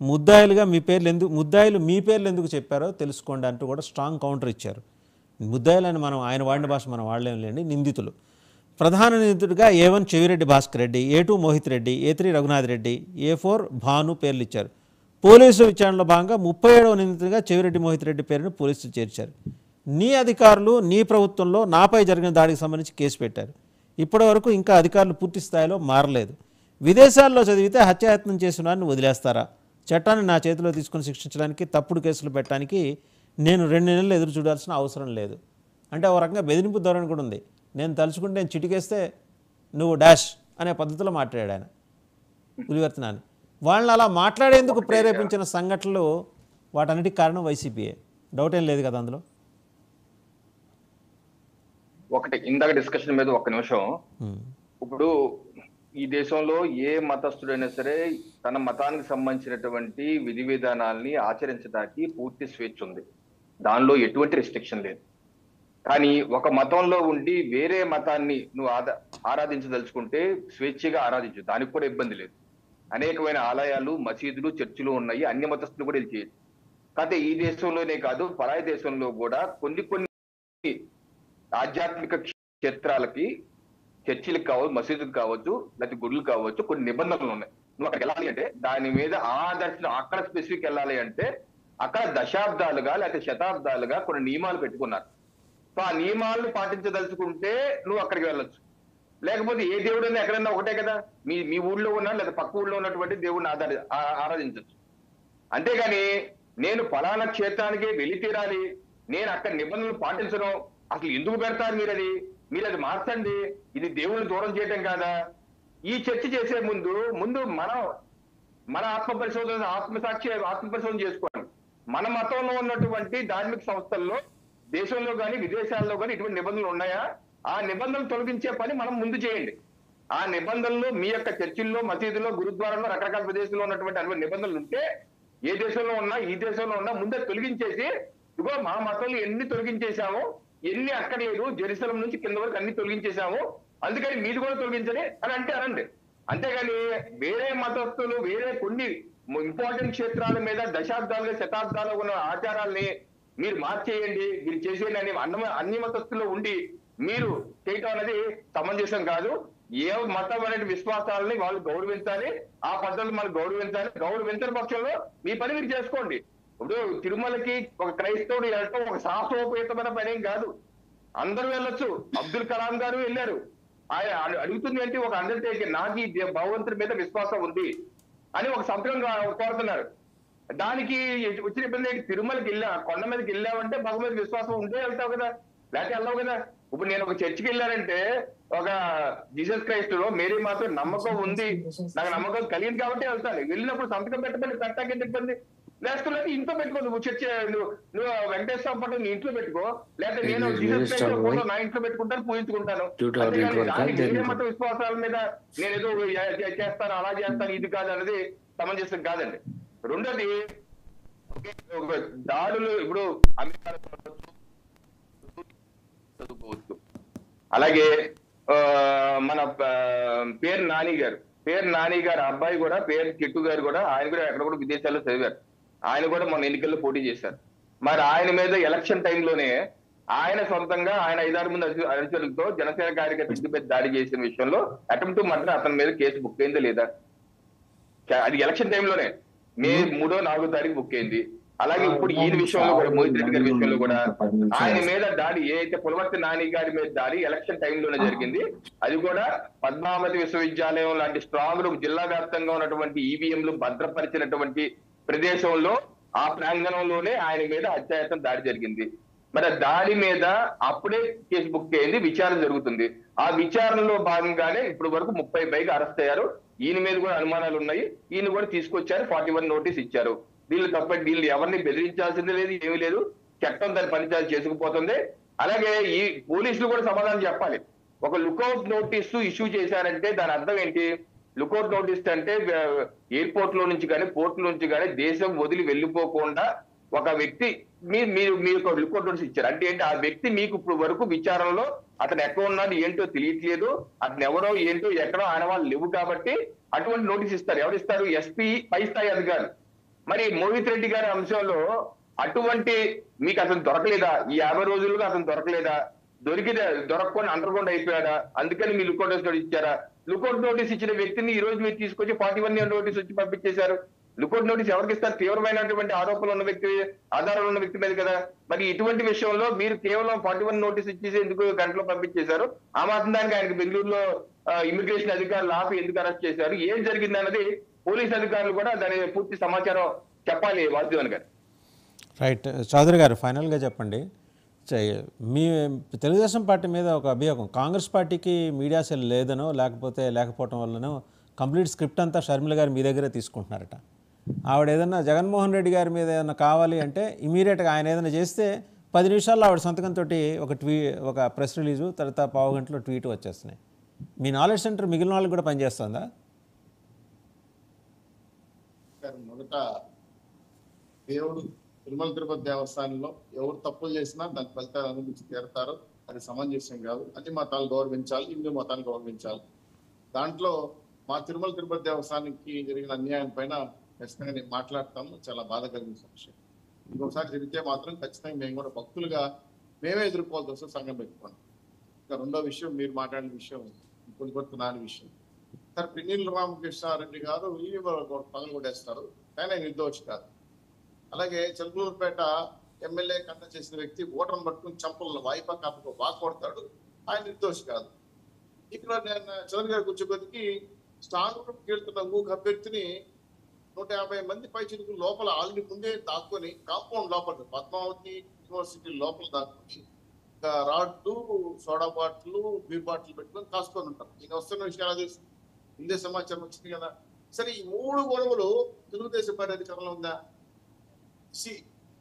ముద్దాయిలుగా మీ పేర్లు ఎందుకు చెప్పారో తెలుసుకోండి అంటూ కూడా స్ట్రాంగ్ కౌంటర్ ఇచ్చారు. ముద్దాయిలని మనం ఆయన వాడిన భాష మనం వాడలేం లేండి. నిందితులు ప్రధాన నిందితుడిగా A1 Chevireddy Bhaskar Reddy, A2 Mohit Reddy, A3 Raghunath Reddy, A4 Bhanu పేర్లు ఇచ్చారు. పోలీసు విచారణలో భాగంగా 37వ నిందితుడిగా చెవిరెడ్డి మోహిత్ రెడ్డి పేరును పోలీసులు చేర్చారు. నీ అధికారులు నీ ప్రభుత్వంలో నాపై జరిగిన దాడికి సంబంధించి కేసు పెట్టారు. ఇప్పటి వరకు ఇంకా అధికారులు పూర్తి స్థాయిలో మారలేదు. విదేశాల్లో చదివితే హత్యాయత్నం చేసిన వారిని వదిలేస్తారా? చట్టాన్ని నా చేతిలో తీసుకుని శిక్షించడానికి, తప్పుడు కేసులు పెట్టడానికి నేను 2 నెలలు ఎదురు చూడాల్సిన అవసరం లేదు అంటే ఒక రకంగా బెదిరింపు ధోరణి కూడా ఉంది. నేను తలుచుకుంటే నేను చిటికేస్తే నువ్వు డాష్ అనే పద్ధతిలో మాట్లాడాడు ఆయన పులివర్తి నాని. వాళ్ళని అలా మాట్లాడేందుకు ప్రేరేపించిన సంఘటనలు వాటన్నిటికి కారణం వైసీపీయే, డౌట్ ఏం లేదు కదా అందులో. ఒకటి ఇందాక డిస్కషన్ మీద 1 నిమిషం. ఇప్పుడు ఈ దేశంలో ఏ మతస్థుడైనా సరే తన మతానికి సంబంధించినటువంటి విధి విధానాల్ని ఆచరించడానికి పూర్తి స్వేచ్ఛ ఉంది, దానిలో ఎటువంటి రిస్ట్రిక్షన్ లేదు. కానీ ఒక మతంలో ఉండి వేరే మతాన్ని నువ్వు ఆరాధించదలుచుకుంటే స్వేచ్ఛగా ఆరాధించు, దానికి కూడా ఇబ్బంది లేదు. అనేకమైన ఆలయాలు, మసీదులు, చర్చిలు ఉన్నాయి. అన్ని మతస్థులు కూడా ఇది చేయొచ్చు. కాకపోతే ఈ దేశంలోనే కాదు, పరాయి దేశంలో కూడా కొన్ని ఆధ్యాత్మిక క్షేత్రాలకి, చర్చిలకు కావచ్చు, మసీదులకు కావచ్చు, లేకపోతే గుడులు కావచ్చు, కొన్ని నిబంధనలు ఉన్నాయి. నువ్వు అక్కడికి వెళ్ళాలి అంటే దాని మీద ఆ దర్శనం అక్కడ స్పెసిఫిక్ వెళ్ళాలి అంటే అక్కడ దశాబ్దాలుగా లేకపోతే శతాబ్దాలుగా కొన్ని నియమాలు పెట్టుకున్నారు. సో ఆ నియమాలను పాటించదలుచుకుంటే నువ్వు అక్కడికి వెళ్ళొచ్చు. లేకపోతే ఏ దేవుడైనా ఎక్కడైనా ఒకటే కదా, మీ ఊళ్ళో ఉన్నా లేదా పక్క ఊళ్ళో ఉన్నటువంటి దేవుడిని ఆరాధించవచ్చు. అంతేగాని నేను ఫలానా క్షేత్రానికి వెళ్ళి తీరాలి, నేను అక్కడ నిబంధనలు పాటించడం, అసలు ఎందుకు పెడతారు మీరు అది మార్చండి, ఇది దేవుడిని దూరం చేయటం కాదా? ఈ చర్చ చేసే ముందు మన ఆత్మ పరిశోధన చేసుకోండి. మన మతంలో ఉన్నటువంటి ధార్మిక సంస్థల్లో దేశంలో కానీ విదేశాల్లో కానీ ఇటువంటి నిబంధనలు ఉన్నాయా? ఆ నిబంధనలు తొలగించే పని మనం ముందు చేయండి. ఆ నిబంధనలు మీ యొక్క చర్చిల్లో, మసీదులో, గురుద్వారాల్లో, రకరకాల ప్రదేశంలో ఉన్నటువంటి అటువంటి నిబంధనలు ఉంటే ఏ దేశంలో ఉన్నా ఈ దేశంలో ఉన్నా ముందే తొలగించేసి, ఇదిగో మా మతంలో ఎన్ని తొలగించేశాము, ఎన్ని అక్కడ లేదు, జెరూసలం నుంచి కింద వరకు అన్ని తొలగించేశాము, అందుకని మీది కూడా తొలగించండి అని అనండి. అంతేగాని వేరే మతస్థులు వేరే కొన్ని ఇంపార్టెంట్ క్షేత్రాల మీద దశాబ్దాలుగా శతాబ్దాలుగా ఉన్న ఆచారాల్ని మీరు మార్చేయండి, మీరు చేసేయండి అని అన్ని మతస్థుల్లో ఉండి మీరు చేయటం అనేది సమంజసం కాదు. ఏ మతం అనే విశ్వాసాలని వాళ్ళు గౌరవించాలి, ఆ పద్ధతులు మనం గౌరవించని పక్షంలో మీ పని మీరు చేసుకోండి. ఇప్పుడు తిరుమలకి ఒక క్రైస్తవుడు వెళ్ళటం ఒక సాహసోపేతమైన పని ఏం కాదు, అందరూ వెళ్ళొచ్చు. అబ్దుల్ కలాం గారు వెళ్ళారు. ఆయన అడుగుతుంది ఏంటి, ఒక అండర్టేకింగ్, నాకు ఈ భగవంతుడి మీద విశ్వాసం ఉంది అని ఒక సంతకం కోరుతున్నారు. దానికి వచ్చిన ఇబ్బంది ఏంటి, తిరుమలకి కొండ మీదకి వెళ్ళావంటే భగవంతుడి విశ్వాసం ఉంటే వెళ్తావు కదా, లేకపోతే వెళ్ళావు కదా. ఇప్పుడు నేను ఒక చర్చికి వెళ్ళానంటే ఒక జీసస్ క్రైస్ట్ లో మేరీ మాత్రం నమ్మకం ఉంది, నాకు నమ్మకం కలిగింది కాబట్టి వెళ్తాను. వెళ్ళినప్పుడు సంతకం పెట్టాక ఇబ్బంది, లేకపోతే ఇంట్లో పెట్టుకో. నువ్వు చర్చ నువ్వు వెంకటేశ్వర పట్ల నీ ఇంట్లో పెట్టుకో, లేకపోతే నేను జీసస్ క్రైస్ట్ ఫోటో నా ఇంట్లో పెట్టుకుంటాను, పూజించుకుంటాను. వేరే మత విశ్వాసాల మీద నేను ఏదో చేస్తాను, అలా చేస్తాను, ఇది కాదు అనేది సమంజసం కాదండి. రెండోది, దాడులు ఇప్పుడు అమెరికా చదువుకోవచ్చు. అలాగే మన పేరు నాని గారు అబ్బాయి కూడా, పేరు కిట్టు గారు కూడా, ఆయన కూడా ఎక్కడ కూడా విదేశాల్లో చదివారు. ఆయన కూడా మొన్న ఎన్నికల్లో పోటీ చేశారు. మరి ఆయన మీద ఎలక్షన్ టైంలోనే ఆయన సొంతంగా ఆయన 5-6 మంది అనుచరులతో జనసేన కార్యకర్తల మీద దాడి చేసిన విషయంలో అటెంప్ట్ మర్డర్ అతని మీద కేసు బుక్ అయిందా లేదా? అది ఎలక్షన్ టైంలోనే మే 3-4 తారీఖు బుక్ అయింది. అలాగే ఇప్పుడు ఈయన విషయంలో కూడా, మోహిత్ రెడ్డి గారి విషయంలో కూడా ఆయన మీద దాడి, ఏదైతే పులవర్తి నాని గారి మీద దాడి ఎలక్షన్ టైంలోనే జరిగింది. అది కూడా పద్మావతి విశ్వవిద్యాలయం లాంటి స్ట్రాంగ్ రూమ్, జిల్లా వ్యాప్తంగా ఉన్నటువంటి ఈవీఎంలు భద్రపరిచినటువంటి ప్రదేశంలో, ఆ ప్రాంగణంలోనే ఆయన మీద హత్యాయత్నం దాడి జరిగింది. మరి ఆ దాడి మీద అప్పుడే కేసు బుక్ అయింది, విచారణ జరుగుతుంది. ఆ విచారణలో భాగంగానే ఇప్పుడు వరకు 30 పైగా అరెస్ట్ అయ్యారు. ఈయన మీద కూడా అనుమానాలు ఉన్నాయి. ఈయన కూడా తీసుకొచ్చారు, 41 నోటీస్ ఇచ్చారు. వీళ్ళు ఎవరిని బెదిరించాల్సింది లేదు, ఏమీ లేదు, చట్టం దాని పనిచేసి చేసుకుపోతుంది. అలాగే ఈ పోలీసులు కూడా సమాధానం చెప్పాలి. ఒక లుకౌట్ నోటీసు ఇష్యూ చేశారంటే దాని అర్థం ఏంటి? లుకౌట్ నోటీస్ అంటే ఎయిర్పోర్ట్ లో నుంచి కానీ, పోర్ట్ నుంచి కానీ దేశం వదిలి వెళ్ళిపోకుండా ఒక వ్యక్తి మీరు ఒక లుకౌట్ నోటీస్ ఇచ్చారు అంటే ఏంటి? ఆ వ్యక్తి మీకు ఇప్పుడు వరకు విచారణలో అతను ఎక్కడ ఉన్నాడు ఏంటో తెలియట్లేదు, అతను ఎవరో ఏంటో ఎక్కడో ఆనవాళ్ళు లేవు కాబట్టి అటువంటి నోటీస్ ఇస్తారు. ఎవరు ఇస్తారు? ఎస్పీ, పై స్థాయి అధికారులు. మరి మోహిత్ రెడ్డి గారి అంశంలో అటువంటి మీకు అతను దొరకలేదా? ఈ 50 రోజులుగా అతను దొరకలేదా? దొరకకుండా అండర్ గ్రౌండ్ అయిపోయాడా? అందుకని మీ లుకౌట్ నోటీస్ ఇచ్చారా? లుకౌట్ నోటీస్ ఇచ్చిన వ్యక్తిని ఈ రోజు మీరు తీసుకొచ్చి 41 నోటీస్ వచ్చి పంపించేశారు. లుకౌట్ నోటీస్ ఎవరికి ఇస్తారు? తీవ్రమైనటువంటి ఆరోపణలు ఉన్న వ్యక్తి, ఆధారాలు ఉన్న వ్యక్తి మీద కదా. మరి ఇటువంటి విషయంలో మీరు కేవలం 41 నోటీస్ ఇచ్చేసి ఎందుకు గంటలో పంపించేశారు? ఆ మాత్రం దానికి ఆయనకి బెంగళూరులో ఇమిగ్రేషన్ అధికారులు ఆపి ఎందుకు అరెస్ట్ చేశారు? ఏం జరిగింది అన్నది పోలీస్ అధికారులు కూడా దాని పూర్తి సమాచారం చెప్పాలి వాసుదేవన్ గారు. రైట్. చౌదరి గారు, ఫైనల్గా చెప్పండి. మీ తెలుగుదేశం పార్టీ మీద ఒక అభియోగం, కాంగ్రెస్ పార్టీకి మీడియా సెల్ లేదనో లేకపోవటం వల్లనో కంప్లీట్ స్క్రిప్ట్ అంతా షర్మిల గారు మీ దగ్గరే తీసుకుంటున్నారట. ఆవిడ ఏదన్నా జగన్మోహన్ రెడ్డి గారి మీద ఏదైనా కావాలి అంటే ఇమీడియట్గా ఆయన ఏదైనా చేస్తే 10 నిమిషాల్లో ఆవిడ సంతకంతో ఒక ప్రెస్ రిలీజు, తర్వాత పావు గంటలో ట్వీట్ వచ్చేస్తున్నాయి. మీ నాలెడ్జ్ సెంటర్ మిగిలిన వాళ్ళకి కూడా పనిచేస్తుందా? మొదట దేవుడు తిరుమల తిరుపతి దేవస్థానంలో ఎవరు తప్పులు చేసినా దాని ఫలితాలు అనుభవించి తీరుతారు. అది సమంజసం కాదు. అన్ని మతాలు గౌరవించాలి, హిందూ మతాన్ని గౌరవించాలి. దాంట్లో మా తిరుమల తిరుపతి దేవస్థానానికి జరిగిన అన్యాయం పైన ఖచ్చితంగా నేను మాట్లాడతాను. చాలా బాధ కలిగిన విషయం. ఇంకొకసారి జరిగితే మాత్రం ఖచ్చితంగా మేము కూడా భక్తులుగా మేమే ఎదుర్కోవాల్సి వస్తుంది, సంఘం పెట్టుకోండి. ఇంకా రెండో విషయం, మీరు మాట్లాడిన విషయం కొనుగొట్టు నాని విషయం. సార్, పిన్నెల్లి రామకృష్ణారెడ్డి గారు ఇవి పగలు కొట్టేస్తారు, కానీ ఆయన నిర్దోషి కాదు. అలాగే చిలకలూరుపేట ఎమ్మెల్యే కంట చేసిన వ్యక్తి ఓటర్ను పట్టుకుని చంపలను వాయిపా కాపుకో కొడతాడు, ఆయన నిర్దోషి కాదు. ఇక్కడ నేను చంద్ర గారి కూర్చోబెతికి స్ట్రాంగ్ రూమ్కి వెళ్తున్న ఇంకొక అభ్యర్థిని 150 మంది పై చిరుకు లోపల ఆల్రెడీ ముందే దాక్కుని కాంపౌండ్ లోపల పద్మావతి యూనివర్సిటీ లోపల దాక్కుని రాడ్లు, సోడా బాటిల్, బీర్ బాటిల్ పెట్టుకొని కాసుకొని ఉంటారు. ఈయన వస్తున్న విషయాలు తెలుసు, ముందే సమాచారం వచ్చింది కదా. సరే, ఈ 3 గొడవలు తెలుగుదేశం పార్టీ అధికారంలో ఉందా?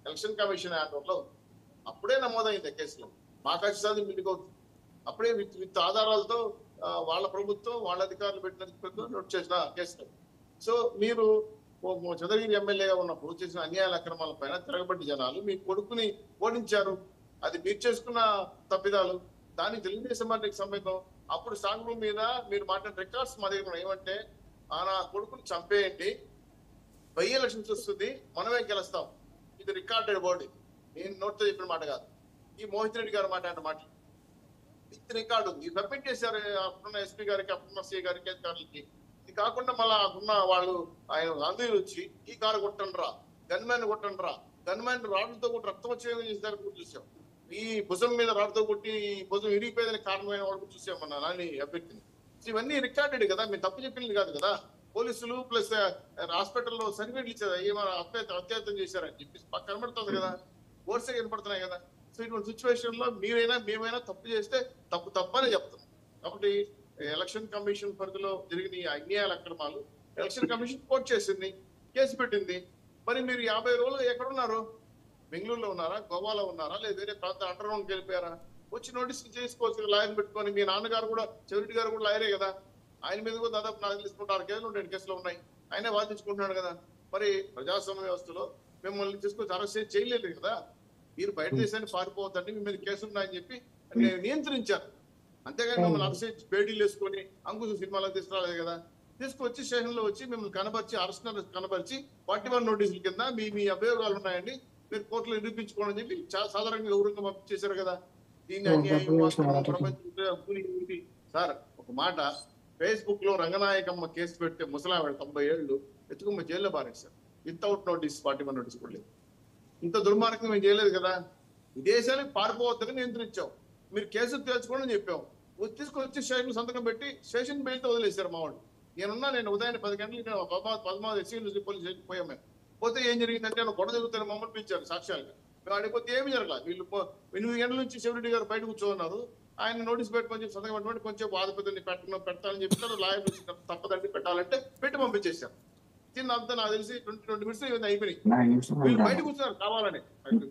ఎలక్షన్ కమిషన్ ఆర్డర్లో అప్పుడే నమోదైంది కేసులో. మాకు ఖచ్చితంగా మీటింగ్ అవుతుంది. అప్పుడే విత్ ఆధారాలతో వాళ్ళ ప్రభుత్వం, వాళ్ళ అధికారులు పెట్టిన నోట్ చేసిన కేసులు. సో మీరు చంద్రగిరి ఎమ్మెల్యేగా ఉన్నప్పుడు చేసిన అన్యాయాల అక్రమాల పైన తిరగబడి జనాలు మీ కొడుకుని ఓడించారు. అది మీరు చేసుకున్న తప్పిదాలు, దానికి తెలుగుదేశం పార్టీకి సంబంధం. అప్పుడు సాంగ్రూ మీద మీరు మాట్లాడిన రికార్డ్స్ మా దగ్గర ఏమంటే, నా కొడుకుని చంపేయండి, బై ఎలక్షన్స్ వస్తుంది, మనమే గెలుస్తాం. ఇది రికార్డెడ్ వర్డ్, నేను నోట్తో చెప్పిన మాట కాదు. ఈ మోహిత్ రెడ్డి గారు మాట్లాడిన మాట విత్ రికార్డు ఉంది, సబ్మిట్ చేశారు అప్పుడున్న ఎస్పీ గారికి, అప్పుడున్న సిఐ గారికి, అధికారులకి. ఇది కాకుండా మళ్ళా ఉన్న వాళ్ళు ఆయన గాంధీలు వచ్చి ఈ కారు కొట్టండిరా, గన్మ్యాన్ కొట్టండిరా, గన్మ్యాన్ రాడ్లతో కొట్టి రక్తం వచ్చే చేశారు చూసాం. ఈ భుజం మీద రాడ్తో కొట్టి ఈ భుజం ఇరిగిపోయేదని కారణమైన వాళ్ళు చూసాం మన నాని అభ్యర్థిని. ఇవన్నీ రికార్డెడ్ కదా, మీరు తప్పు చెప్పింది కాదు కదా. పోలీసులు ప్లస్ హాస్పిటల్లో సర్టిఫికేట్లు ఇచ్చారు, ఏమైనా అత్యాచారం చేశారని చెప్పి కనబడుతుంది కదా, కోర్సే కనపడుతున్నాయి కదా. సో ఇటువంటి సిచ్యువేషన్ లో మీరైనా మేమైనా తప్పు చేస్తే తప్పని చెప్తాం. కాబట్టి ఎలక్షన్ కమిషన్ పరిధిలో జరిగిన ఈ అన్యాయాల అక్రమాలు ఎలక్షన్ కమిషన్ కోర్టు చేసింది, కేసు పెట్టింది. మరి మీరు 50 రోజులు ఎక్కడున్నారు? బెంగళూరులో ఉన్నారా, గోవాలో ఉన్నారా, లేదా వేరే ప్రాంతం అండర్ గ్రౌండ్కి వెళ్ళిపోయారా? వచ్చి నోటీస్ చేసుకోవచ్చు, లాయర్ పెట్టుకొని. మీ నాన్నగారు కూడా, చెవిరెడ్డి గారు కూడా లాయరే కదా, ఆయన మీద కూడా దాదాపు నాకు తెలుసుకుంటే 6 కేసులు 2 కేసులు ఉన్నాయి, ఆయనే వాదించుకుంటున్నాడు కదా. మరి ప్రజాస్వామ్య వ్యవస్థలో మిమ్మల్ని తీసుకొచ్చి అరెస్ట్ చేయలేదు కదా. మీరు బయట దేశాన్ని పారిపోవద్దండి, మీ మీద కేసులు ఉన్నాయని చెప్పి నియంత్రించారు. అంతేగాని మిమ్మల్ని అరెస్ట్ బేడీలు వేసుకొని అంకుశ సినిమాలో తీసుకురాలేదు కదా. తీసుకొచ్చి స్టేషన్లో వచ్చి మిమ్మల్ని కనబరిచి, అరెస్ట్ కనబరిచి 41 నోటీసుల కింద మీ అభియోగాలు ఉన్నాయండి, మీరు కోర్టులో నిరూపించుకోండి చెప్పి చాలా సాధారణంగా గౌరవంగా పంపించేశారు కదా. దీన్ని అన్యాయం ప్రపంచం. సార్, ఒక మాట, ఫేస్బుక్ లో రంగనాయకమ్మ కేసు పెడితే ముసలావిడ 90 ఏళ్ళు ఎత్తుకుమ్మ జైల్లో బారేశారు, వితౌట్ నోటీస్, 41 నోటీస్ కూడా లేదు. ఇంత దుర్మార్గం మేము చేయలేదు కదా. విదేశాలకు పారిపోవద్దని నియంత్రించాం, మీరు కేసులు తేల్చుకోండి అని చెప్పాం. తీసుకొచ్చి స్టేషన్ సంతకం పెట్టి స్టేషన్ బెయిల్తో వదిలేశారు మా వాళ్ళు. నేను ఉదయాన్నే 10 గంటలకి పద్మావతి ఎస్సీ పోలీస్ స్టేషన్ పోయాం. మేము పోతే ఏం జరిగిందంటే, గొడవ జరుగుతారు, మమ్మల్ని పిలిచారు సాక్ష్యాలుగా. మేము అడిగిపోతే ఏమి జరగలేదు. వీళ్ళు 8 గంటల నుంచి చెవిరెడ్డి గారు బయట కూర్చోన్నారు. ఆయన నోటీస్ పెట్టుకొని చెప్పి సంతకం పెట్టమంటే కొంచెం బాధపడుతుంది, పెట్టాలని చెప్పి లాయర్ తప్పదండి పెట్టాలంటే పెట్టి పంపించేశారు. అంతా నాకు తెలిసి 20 మినిట్స్ అయిపోయినాయి. వీళ్ళు బయట కూర్చున్నారు కావాలని.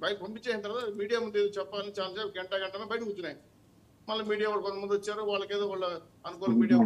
బయట పంపించేసిన తర్వాత మీడియా ముందు చెప్పాలని చాలా గంట బయట కూర్చున్నాయి. మళ్ళీ మీడియా వాళ్ళు కొంతమంది వచ్చారు, వాళ్ళకేదో వాళ్ళ అనుకూల మీడియా